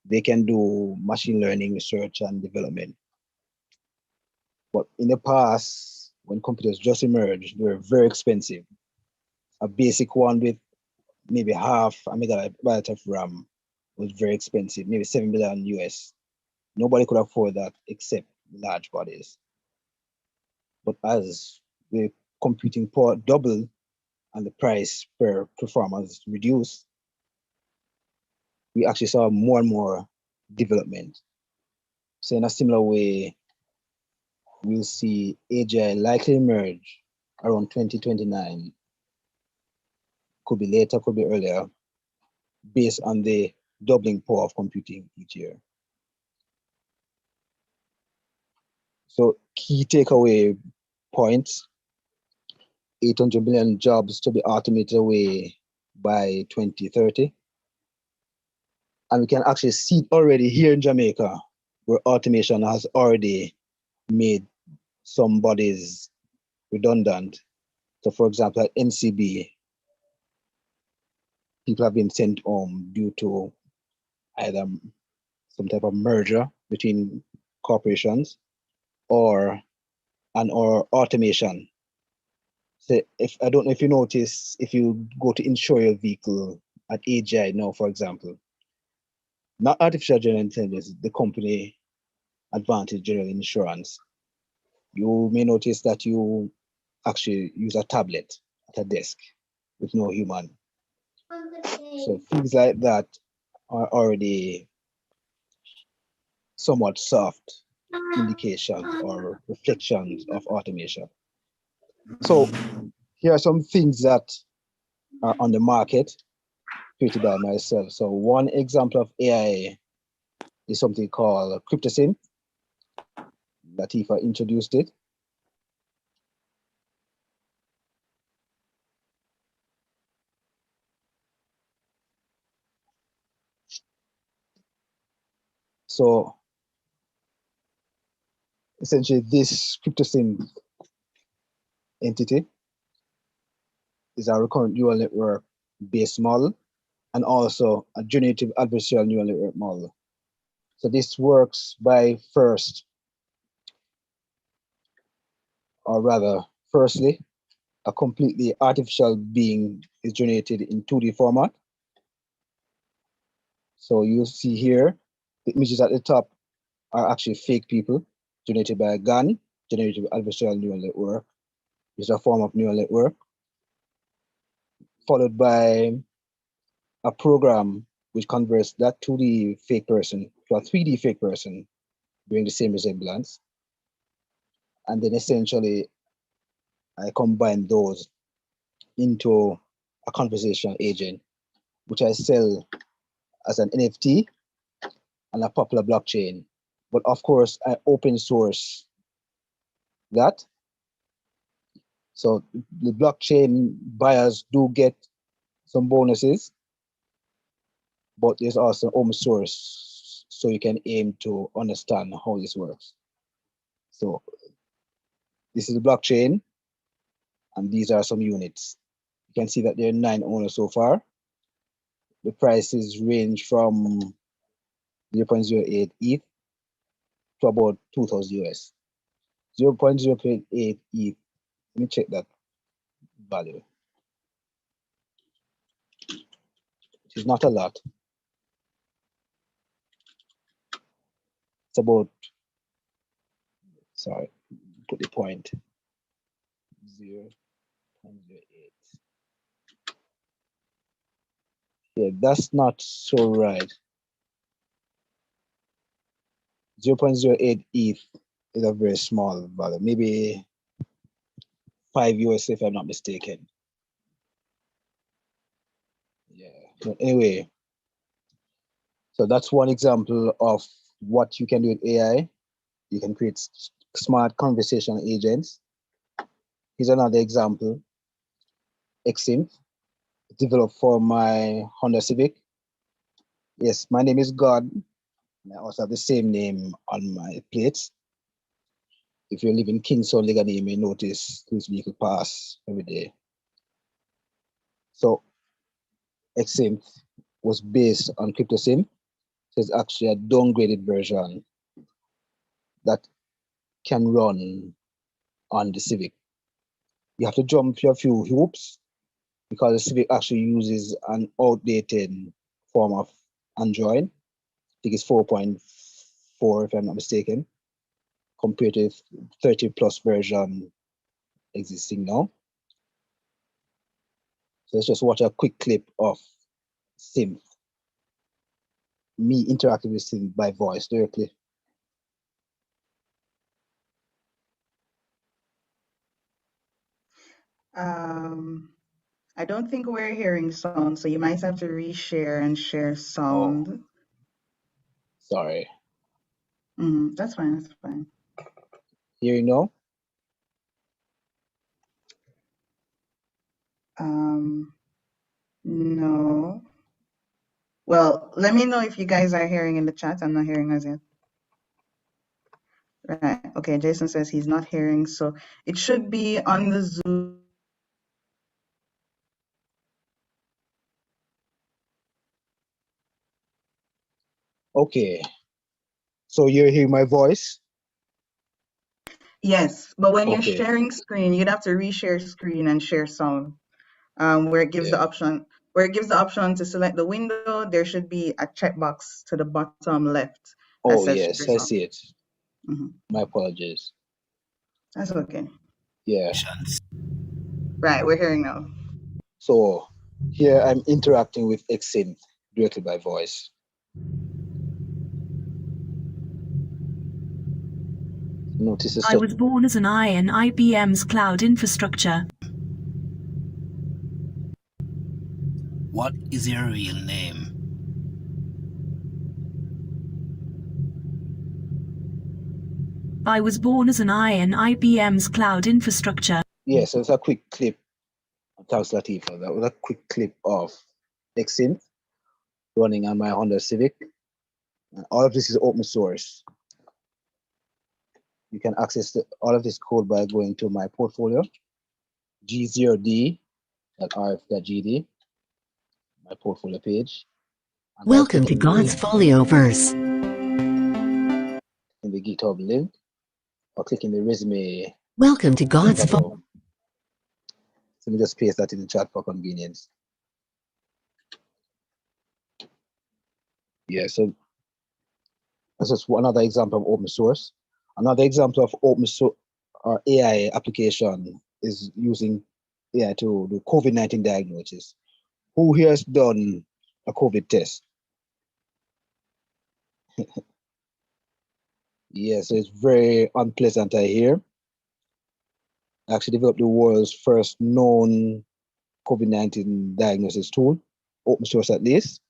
they can do machine learning research and development. But in the past, when computers just emerged, they were very expensive. A basic one with maybe half a megabyte of RAM was very expensive, maybe 7 billion US. Nobody could afford that except large bodies. But as the computing power doubled and the price per performance reduced, we actually saw more and more development. So in a similar way, we'll see AGI likely emerge around 2029. Could be later, could be earlier, based on the doubling power of computing each year. So key takeaway points: 800 million jobs to be automated away by 2030. And we can actually see it already here in Jamaica, where automation has already made some bodies redundant. So for example, at NCB, people have been sent home due to either some type of merger between corporations or automation. So if I don't know if you notice, if you go to insure your vehicle at AGI now, for example, not artificial general intelligence, the company Advantage General Insurance, you may notice that you actually use a tablet at a desk with no human. So things like that are already somewhat soft indications or reflections of automation. So here are some things that are on the market created by myself. So one example of AI is something called Cryptoscene. Latifa introduced it. So essentially this Cryptoscene entity is a recurrent neural network based model and also a generative adversarial neural network model. So this works by firstly, a completely artificial being is generated in 2D format. So you see here, the images at the top are actually fake people generated by a gun, generated by artificial neural network. It's a form of neural network, followed by a program which converts that 2D fake person to a 3D fake person, bring the same resemblance. And then essentially, I combine those into a conversational agent, which I sell as an NFT on a popular blockchain. But of course, I open source that. So the blockchain buyers do get some bonuses, but there's also open source, so you can aim to understand how this works. So this is the blockchain, and these are some units. You can see that there are 9 owners so far. The prices range from 0.08 ETH to about 2,000 US. 0.08 ETH. Let me check that value. Which is not a lot. It's about, sorry, put the point. 0.08. Yeah, that's not so right. 0.08 ETH is a very small value, maybe 5 US if I'm not mistaken. Yeah, but anyway, so that's one example of what you can do with AI. You can create smart conversational agents. Here's another example. Exim, developed for my Honda Civic. Yes, my name is God. I also have the same name on my plates. If you live in Kingston, Legany, you may notice this vehicle pass every day. So Exim was based on Cryptoscene. So it's actually a downgraded version that can run on the Civic. You have to jump through a few hoops because the Civic actually uses an outdated form of Android. I think it's 4.4 if I'm not mistaken, compared to 30 plus version existing now. So let's just watch a quick clip of Sim, me interacting with Sim by voice directly. I don't think we're hearing sound, so you might have to reshare and share sound. Oh, sorry. That's fine, that's fine. Hearing now? No. Well, let me know if you guys are hearing in the chat. I'm not hearing us yet. Right. Okay, Jason says he's not hearing, so it should be on the Zoom. Okay. So you're hearing my voice? Yes, but when you're Okay. sharing screen, you'd have to reshare screen and share sound. Where it gives the option, to select the window, there should be a checkbox to the bottom left that Oh, says yes, share I sound. see it. My apologies. That's okay. Yeah. Right, we're hearing now. So here I'm interacting with Exim directly by voice. Notice the I was born as an I in IBM's cloud infrastructure. What is your real name? I was born as an I in IBM's cloud infrastructure. Yes, that's a quick clip. Thanks, Latifa. That was a quick clip of Exim running on my Honda Civic. And all of this is open source. You can access all of this code by going to my portfolio, g0d.rf.gd, my portfolio page. Welcome to God's Folio Verse. In the GitHub link, or clicking the resume. Welcome to God's Folio. Let me just paste that in the chat for convenience. Yeah, so that's just another example of open source. Another example of open source or AI application is using AI to do COVID-19 diagnosis. Who here has done a COVID test? Yes, it's very unpleasant, I hear. I actually developed the world's first known COVID-19 diagnosis tool, open source at least,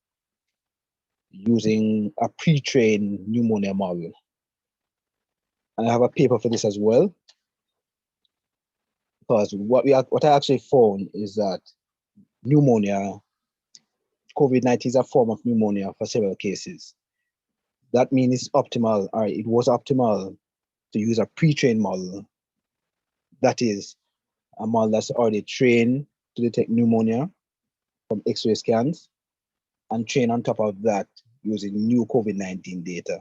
using a pre-trained pneumonia model. And I have a paper for this as well, because what I actually found is that pneumonia, COVID-19 is a form of pneumonia for several cases. That means it's optimal, or it was optimal, to use a pre-trained model. That is a model that's already trained to detect pneumonia from X-ray scans, and train on top of that using new COVID-19 data.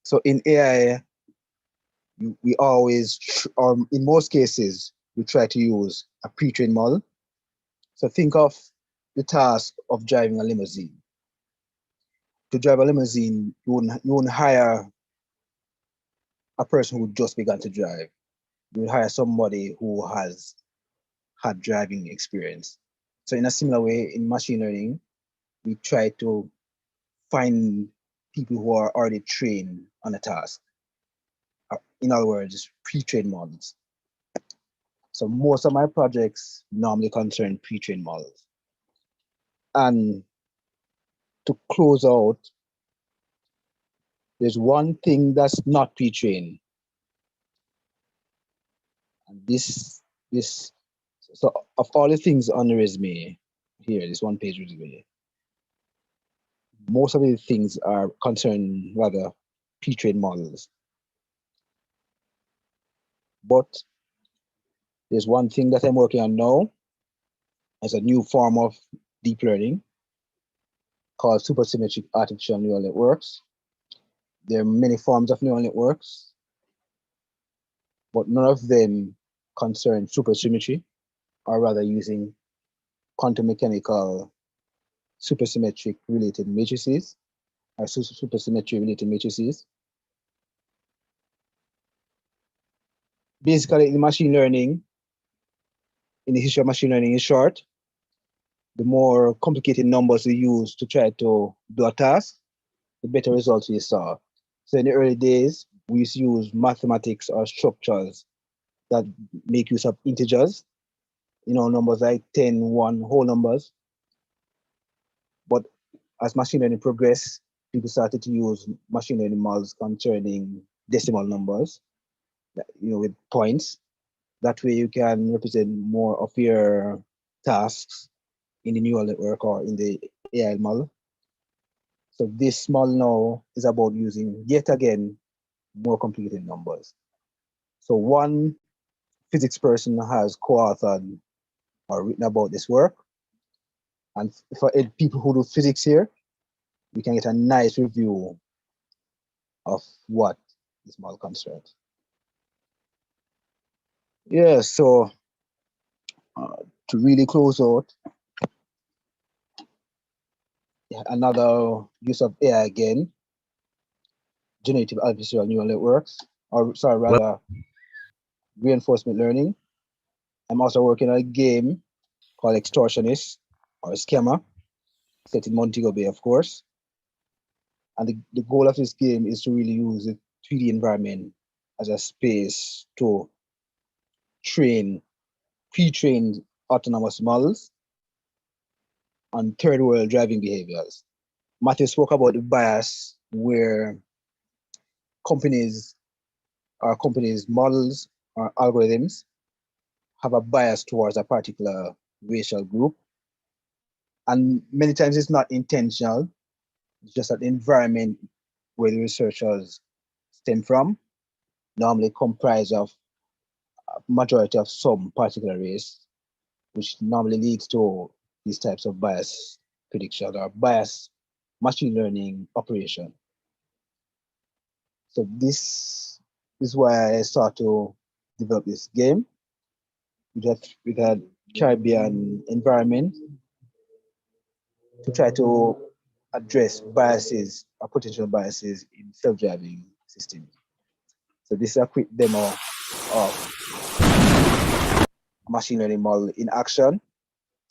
So in AI, we always, or in most cases, we try to use a pre-trained model. So think of the task of driving a limousine. To drive a limousine, you wouldn't hire a person who just began to drive. You would hire somebody who has had driving experience. So in a similar way, in machine learning, we try to find people who are already trained on a task. In other words, pre-trained models. So most of my projects normally concern pre-trained models. And to close out, there's one thing that's not pre-trained. And so of all the things on the resume here, this one-page resume, most of the things are concerned rather pre-trained models. But there's one thing that I'm working on now as a new form of deep learning called supersymmetric artificial neural networks. There are many forms of neural networks, but none of them concern supersymmetry, or rather using quantum mechanical supersymmetric related matrices, or supersymmetry related matrices. Basically, in machine learning, in the history of machine learning, in short, the more complicated numbers we use to try to do a task, the better results we saw. So in the early days, we used to use mathematics or structures that make use of integers, numbers like 10, 1, whole numbers. But as machine learning progressed, people started to use machine learning models concerning decimal numbers, with points. That way you can represent more of your tasks in the neural network or in the AI model. So this model now is about using, yet again, more complicated numbers. So one physics person has co-authored or written about this work. And for people who do physics here, we can get a nice review of what this model concerns. Yeah, so to really close out, another use of AI again, generative artificial neural networks, or sorry, rather reinforcement learning. I'm also working on a game called Extortionist, or Scammer, set in Montego Bay, of course. And the goal of this game is to really use the 3D environment as a space to train pre-trained autonomous models on third world driving behaviors. Matthew spoke about the bias where companies models or algorithms have a bias towards a particular racial group. And many times it's not intentional, it's just that the environment where the researchers stem from normally comprise of a majority of some particular race, which normally leads to these types of bias prediction or bias machine learning operation. So this is why I started to develop this game. We had Caribbean environment to try to address biases or potential biases in self-driving systems. So this is a quick demo of machine learning model in action.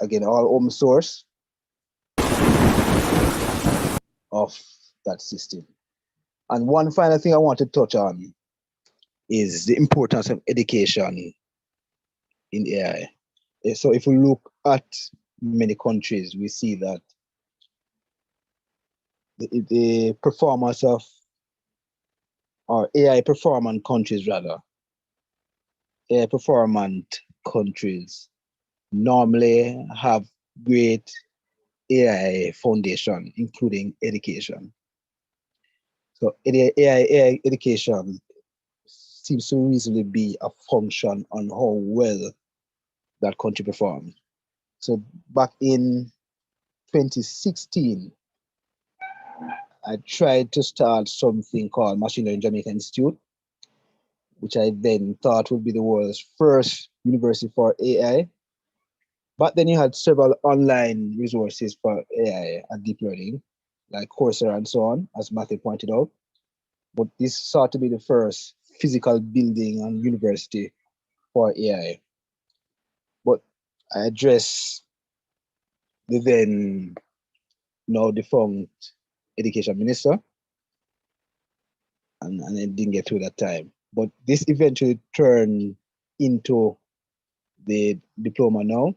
Again, all open source of that system. And one final thing I want to touch on is the importance of education in AI. So if we look at many countries, we see that the performance of, or AI performant countries rather, AI performant countries normally have great AI foundation, including education. So AI education seems to reasonably be a function on how well that country performs. So back in 2016, I tried to start something called Machine Learning Jamaica Institute, which I then thought would be the world's first university for AI. But then you had several online resources for AI and deep learning, like Coursera and so on, as Matthew pointed out. But this sought to be the first physical building and university for AI. But I addressed the then now defunct education minister, and it didn't get through that time. But this eventually turned into the diploma now.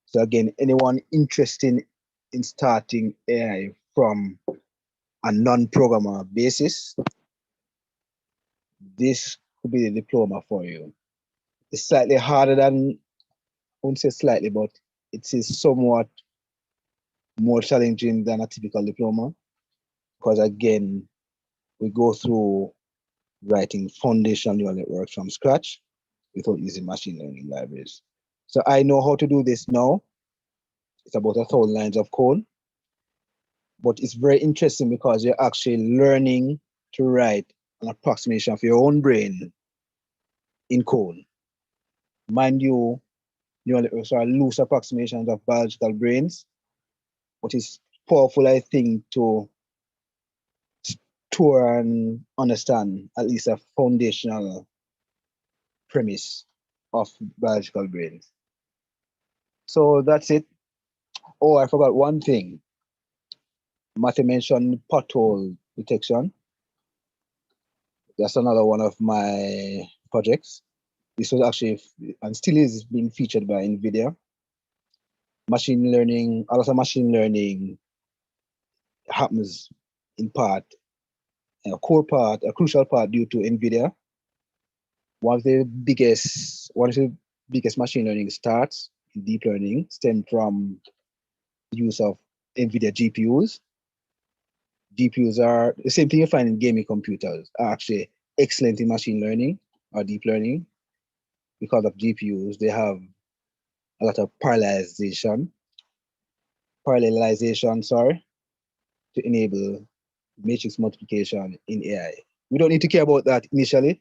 So again, anyone interested in starting AI from a non-programmer basis, this could be the diploma for you. It's slightly harder than, I wouldn't say slightly, but it is somewhat more challenging than a typical diploma, because again, we go through writing foundational neural networks from scratch without using machine learning libraries. So I know how to do this now. It's about 1,000 lines of code, but it's very interesting because you're actually learning to write an approximation of your own brain in code. Mind you, neural networks are loose approximations of biological brains, but it's powerful, I think, to store and understand at least a foundational premise of biological brains. So that's it. Oh, I forgot one thing. Matthew mentioned pothole detection. That's another one of my projects. This was actually, and still is, being featured by NVIDIA. Machine learning, a lot of machine learning happens in part, a core part, a crucial part due to NVIDIA. One of the biggest machine learning starts in deep learning stem from the use of NVIDIA GPUs. GPUs are the same thing you find in gaming computers, are actually excellent in machine learning or deep learning. Because of GPUs, they have a lot of parallelization, to enable matrix multiplication in AI. We don't need to care about that initially,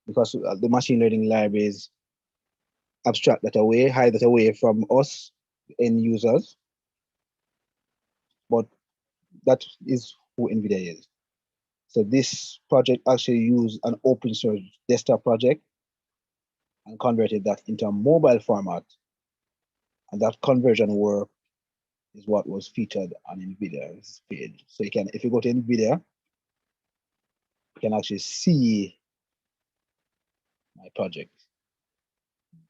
because the machine learning libraries abstract that away, hide that away from us, end users. But that is who NVIDIA is. So this project actually used an open source desktop project and converted that into a mobile format. And that conversion work is what was featured on NVIDIA's page. So you can, if you go to NVIDIA, you can actually see my project.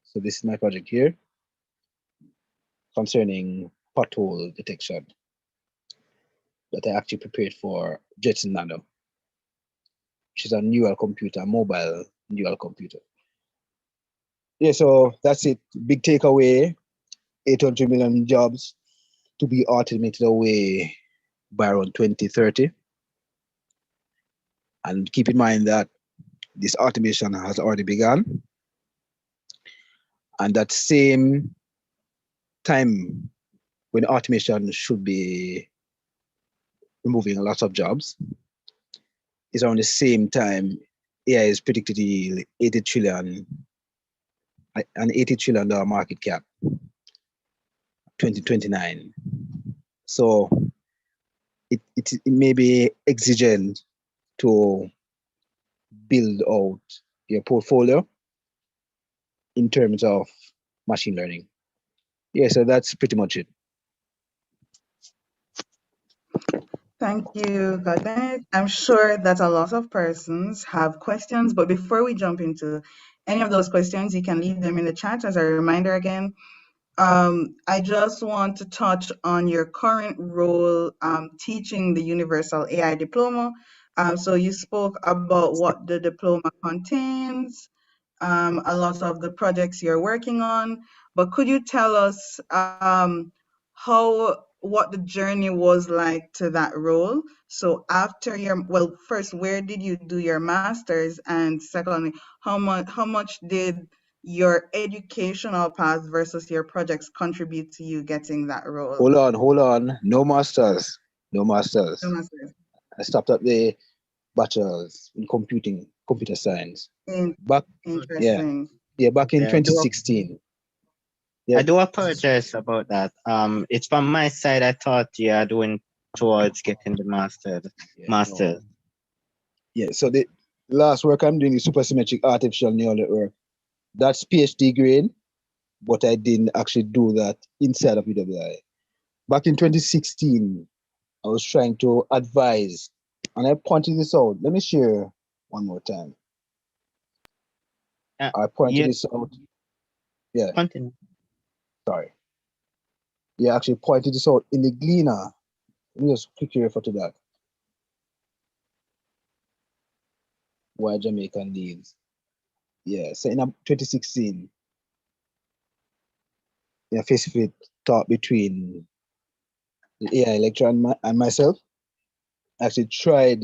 So this is my project here concerning pothole detection that I actually prepared for Jetson Nano, which is a neural computer, mobile neural computer. Yeah, so that's it. Big takeaway, 800 million jobs to be automated away by around 2030. And keep in mind that this automation has already begun. And that same time when automation should be removing lots of jobs is around the same time AI is predicted to yield 80 trillion an $80 trillion market cap, 2029. So it may be exigent to build out your portfolio in terms of machine learning. Yeah, so that's pretty much it. Thank you, Godwin. I'm sure that a lot of persons have questions, but before we jump into any of those questions, you can leave them in the chat. As a reminder again, I just want to touch on your current role teaching the Universal AI Diploma. So you spoke about what the diploma contains, a lot of the projects you're working on, but could you tell us what the journey was like to that role? So after well, first, where did you do your master's, and secondly, how much did your educational path versus your projects contribute to you getting that role? Hold on. No masters. No master's. I stopped at the bachelor's in computer science. Interesting. Back in Yeah, 2016. I do apologize about that. It's from my side. I thought you are doing towards getting the master. No. Yeah, so the last work I'm doing is supersymmetric artificial neural network. That's PhD grade, but I didn't actually do that inside of UWI. Back in 2016, I was trying to advise, and I pointed this out. Let me share one more time. I pointed this out. Yeah. Continue. Sorry. Yeah, actually pointed this out in the Gleaner. Let me just quickly refer to that. Why Jamaican needs. Yeah, so in 2016, in a face-to-face talk between the AI lecturer and myself, I actually tried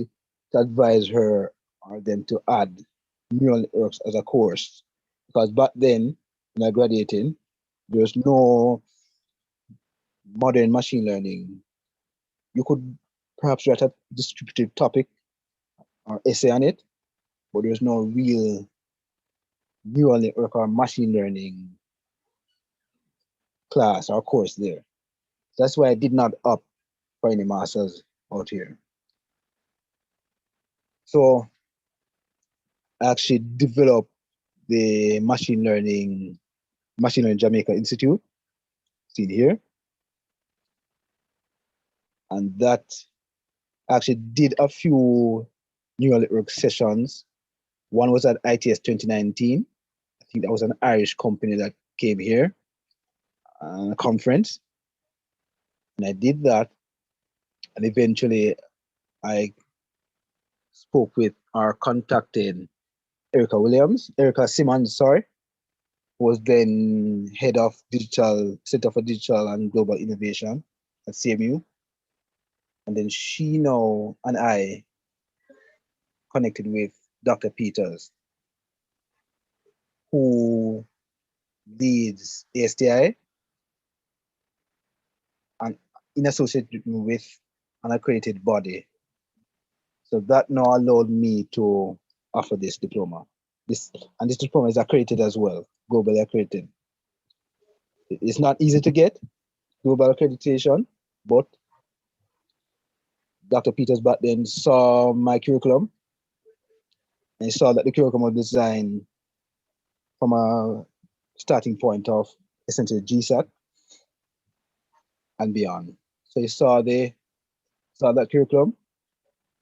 to advise her or them to add neural networks as a course. Because back then, when I graduated, there was no modern machine learning. You could perhaps write a descriptive topic or essay on it, but there's no real neural network or machine learning class or course there. That's why I did not opt for any masters out here. So I actually developed the Machine Learning Jamaica Institute, seen here. And that actually did a few neural network sessions. One was at ITS 2019. I think that was an Irish company that came here, a conference. And I did that. And eventually I spoke with or contacted Erica Simmons, sorry, who was then head of Center for Digital and Global Innovation at CMU. And then she and I connected with Dr. Peters, who leads ASTI and in association with an accredited body. So that now allowed me to offer this diploma. This diploma is accredited as well, globally accredited. It's not easy to get global accreditation, but Dr. Peters back then saw my curriculum and he saw that the curriculum was designed from a starting point of essentially GSAT and beyond. So he saw that curriculum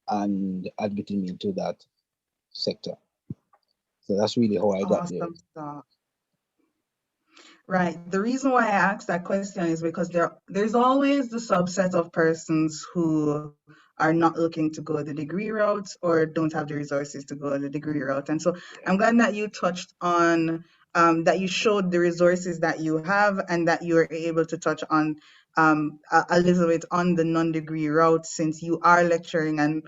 and admitted me into that sector. So that's really how I got there. Stuff. Right. The reason why I asked that question is because there's always the subset of persons who are not looking to go the degree route or don't have the resources to go the degree route. And so I'm glad that you touched on that you showed the resources that you have and that you were able to touch on a little bit on the non-degree route since you are lecturing. And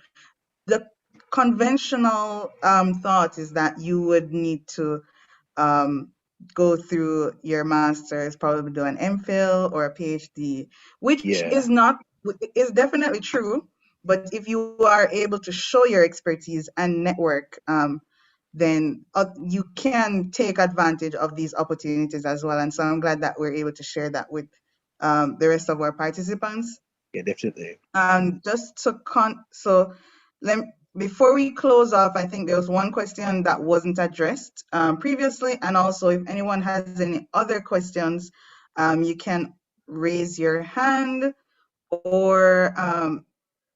the conventional thought is that you would need to go through your master's, probably do an MPhil or a PhD, which is definitely true. But if you are able to show your expertise and network, then you can take advantage of these opportunities as well. And so I'm glad that we're able to share that with the rest of our participants. Yeah, definitely. Just to before we close off, I think there was one question that wasn't addressed previously, and also if anyone has any other questions, you can raise your hand or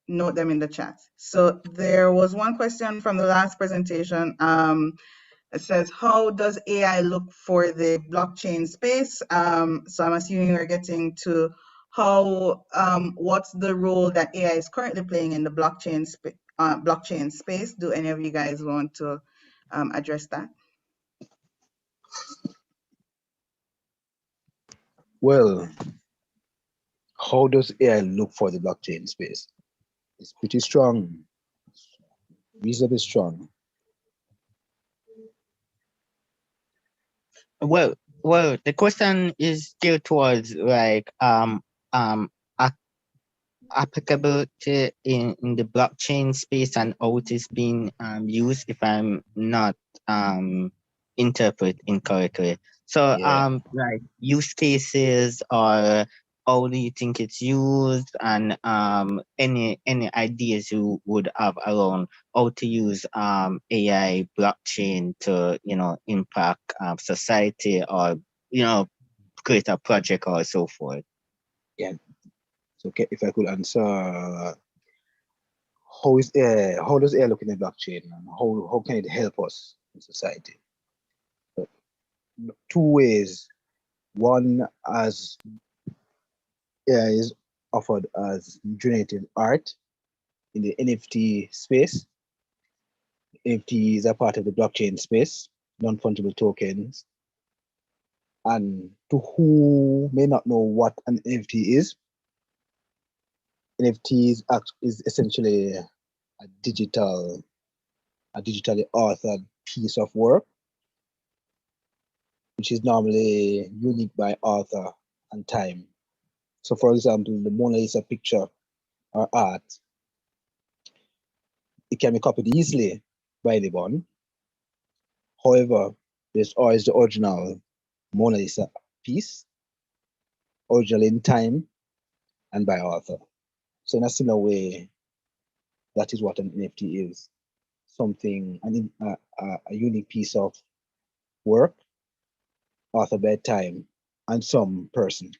note them in the chat. So there was one question from the last presentation. It says, how does AI look for the blockchain space? So I'm assuming we're getting to how, what's the role that AI is currently playing in the blockchain space? Do any of you guys want to address that? Well, how does AI look for the blockchain space? It's pretty strong, reasonably strong. Well, the question is geared towards like applicability in the blockchain space and how it is being used, if I'm not interpret incorrectly. So like use cases, or how do you think it's used, and any ideas you would have around how to use AI blockchain to impact society, or create a project or so forth. Yeah. So if I could answer, how does AI look in the blockchain, and how can it help us in society? So, two ways. One, as AI is offered as generative art in the NFT space. NFTs are part of the blockchain space, non-fungible tokens. And to who may not know what an NFT is, NFT is essentially a digitally authored piece of work, which is normally unique by author and time. So for example, the Mona Lisa picture or art, it can be copied easily by anyone. However, there's always the original Mona Lisa piece, original in time and by author. So in a similar way, that is what an NFT is. Something, a unique piece of work, authored by time and some person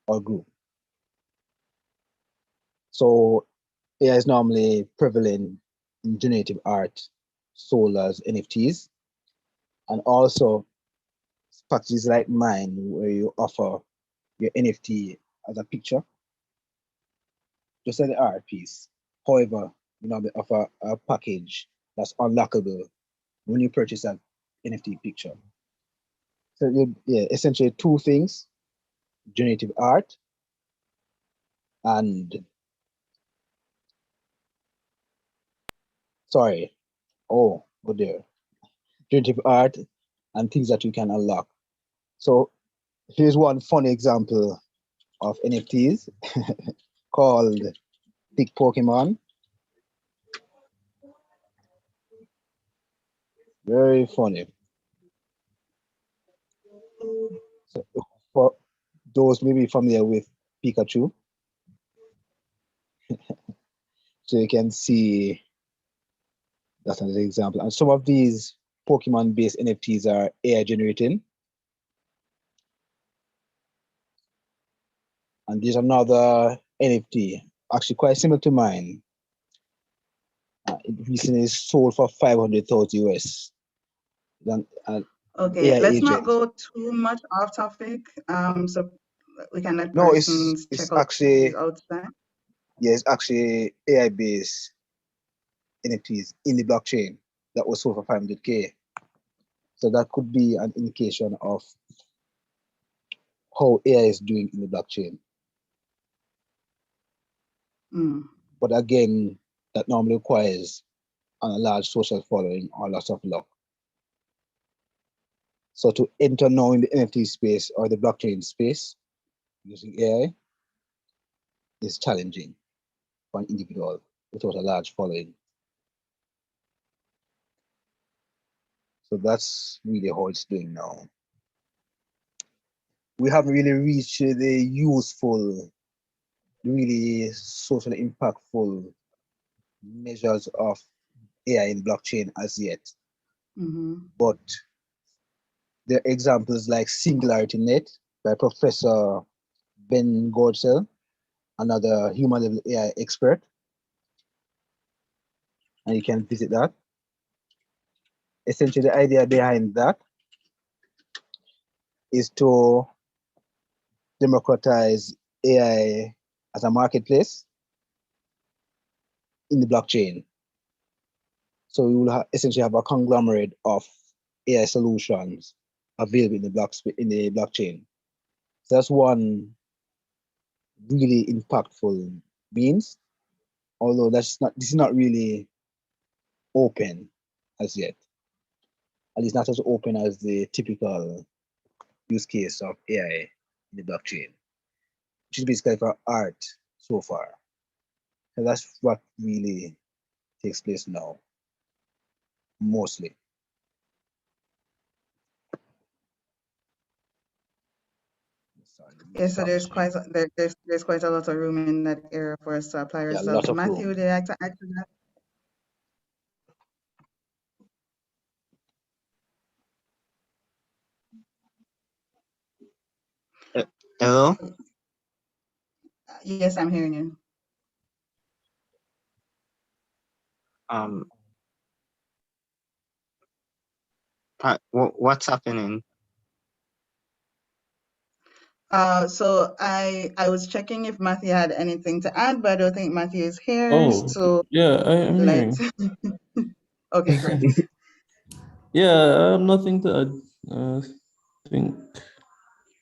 or group. So AI is normally prevalent in generative art, sold as NFTs, and also packages like mine, where you offer your NFT as a picture, just like the art piece. However, you normally offer a package that's unlockable when you purchase that NFT picture. So essentially two things: generative art and generative art and things that you can unlock. So here's one funny example of NFTs called Pick Pokemon. Very funny. So for those maybe familiar with Pikachu, so you can see that's another example. And some of these Pokemon-based NFTs are AI generated. And there's another NFT, actually quite similar to mine. It recently sold for 500,000 US. Okay, AI let's agent. not go too much off topic. So we can let No, persons it's check out actually outside. Yeah, it's actually AI-based NFTs in the blockchain that was sold for 500K. So that could be an indication of how AI is doing in the blockchain. But again, that normally requires a large social following or lots of luck. So to enter now in the NFT space or the blockchain space using AI is challenging for an individual without a large following. So that's really how it's doing now. We haven't really reached the useful, really socially impactful measures of AI in blockchain as yet. But there are examples like Singularity Net by Professor Ben Godsell, another human level AI expert. And you can visit that. Essentially, the idea behind that is to democratize AI as a marketplace in the blockchain. So we will essentially have a conglomerate of AI solutions available in the blockchain. So that's one really impactful means, although this is not really open as yet. At least not as open as the typical use case of AI in the blockchain, which is basically for art so far. So that's what really takes place now, mostly. Yes, so there's quite a lot of room in that area for us to apply Yeah, a ourselves. lot of Matthew, room. would you like to add to that? Hello? Yes, I'm hearing you. What's happening? So I was checking if Matthew had anything to add, but I don't think Matthew is here. Oh, So yeah, I'm hearing. Okay, great. Yeah, nothing to add. Think,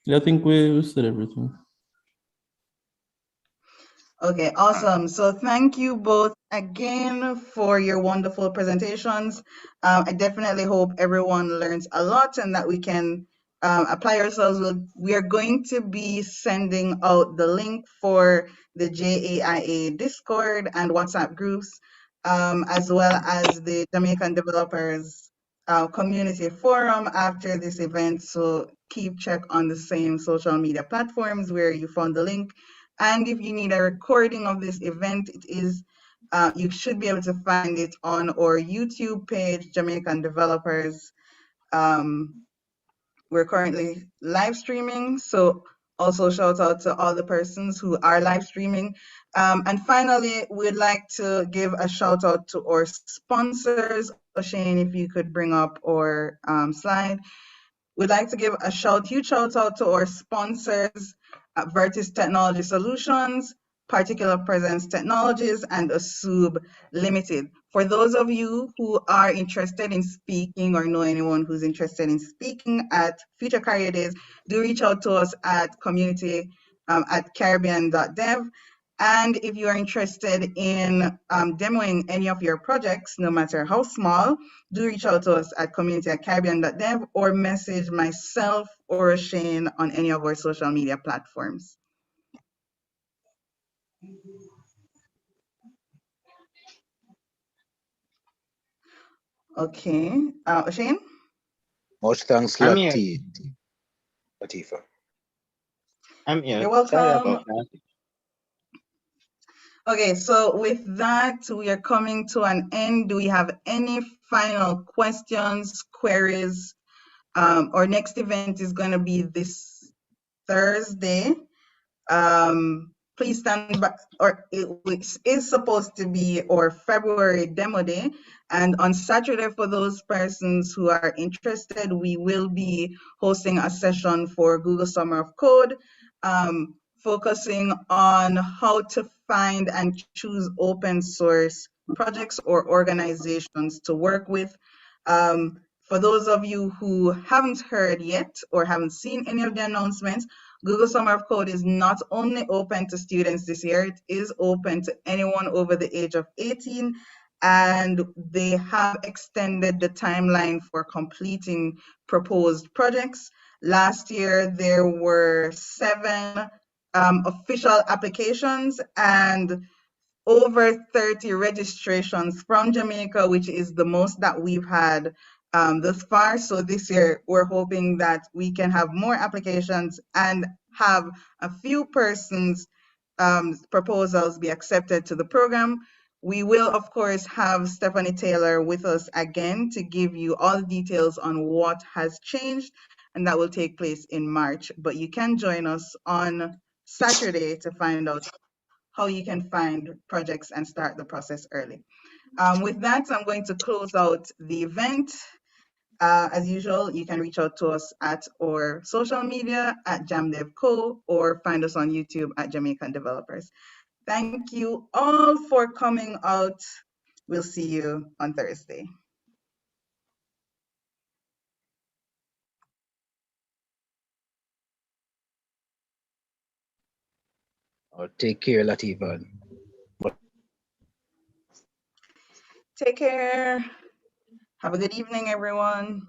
I think we said everything. Okay, awesome. So thank you both again for your wonderful presentations. I definitely hope everyone learns a lot and that we can apply ourselves. We are going to be sending out the link for the JAIA Discord and WhatsApp groups, as well as the Jamaican Developers Community Forum after this event. So keep check on the same social media platforms where you found the link. And if you need a recording of this event, it is you should be able to find it on our YouTube page, Jamaican Developers. We're currently live streaming, so also shout out to all the persons who are live streaming. And finally, we'd like to give a shout out to our sponsors. Shane, if you could bring up our slide. We'd like to give a huge shout out to our sponsors, Vertis Technology Solutions, Particular Presence Technologies, and Asub Limited. For those of you who are interested in speaking or know anyone who's interested in speaking at future career days, do reach out to us at community at caribbean.dev. And if you are interested in demoing any of your projects, no matter how small, do reach out to us at community@caribbean.dev or message myself or Shane on any of our social media platforms. Okay, Shane? Much thanks, I'm here. Latifa. I'm here. You're welcome. Sorry about that. Okay, so with that, we are coming to an end. Do we have any final questions, queries? Our next event is going to be this Thursday. Please stand by, or it is supposed to be our February demo day. And on Saturday, for those persons who are interested, we will be hosting a session for Google Summer of Code, focusing on how to find and choose open source projects or organizations to work with. For those of you who haven't heard yet or haven't seen any of the announcements, Google Summer of Code is not only open to students this year, it is open to anyone over the age of 18, and they have extended the timeline for completing proposed projects. Last year, there were 7 official applications and over 30 registrations from Jamaica, which is the most that we've had thus far. So this year, we're hoping that we can have more applications and have a few persons' proposals be accepted to the program. We will, of course, have Stephanie Taylor with us again to give you all the details on what has changed, and that will take place in March. But you can join us on Saturday to find out how you can find projects and start the process early. With that, I'm going to close out the event. As usual, you can reach out to us at our social media at JamDevCo or find us on YouTube at Jamaican Developers. Thank you all for coming out. We'll see you on Thursday. Take care, Latifa. Take care. Have a good evening, everyone.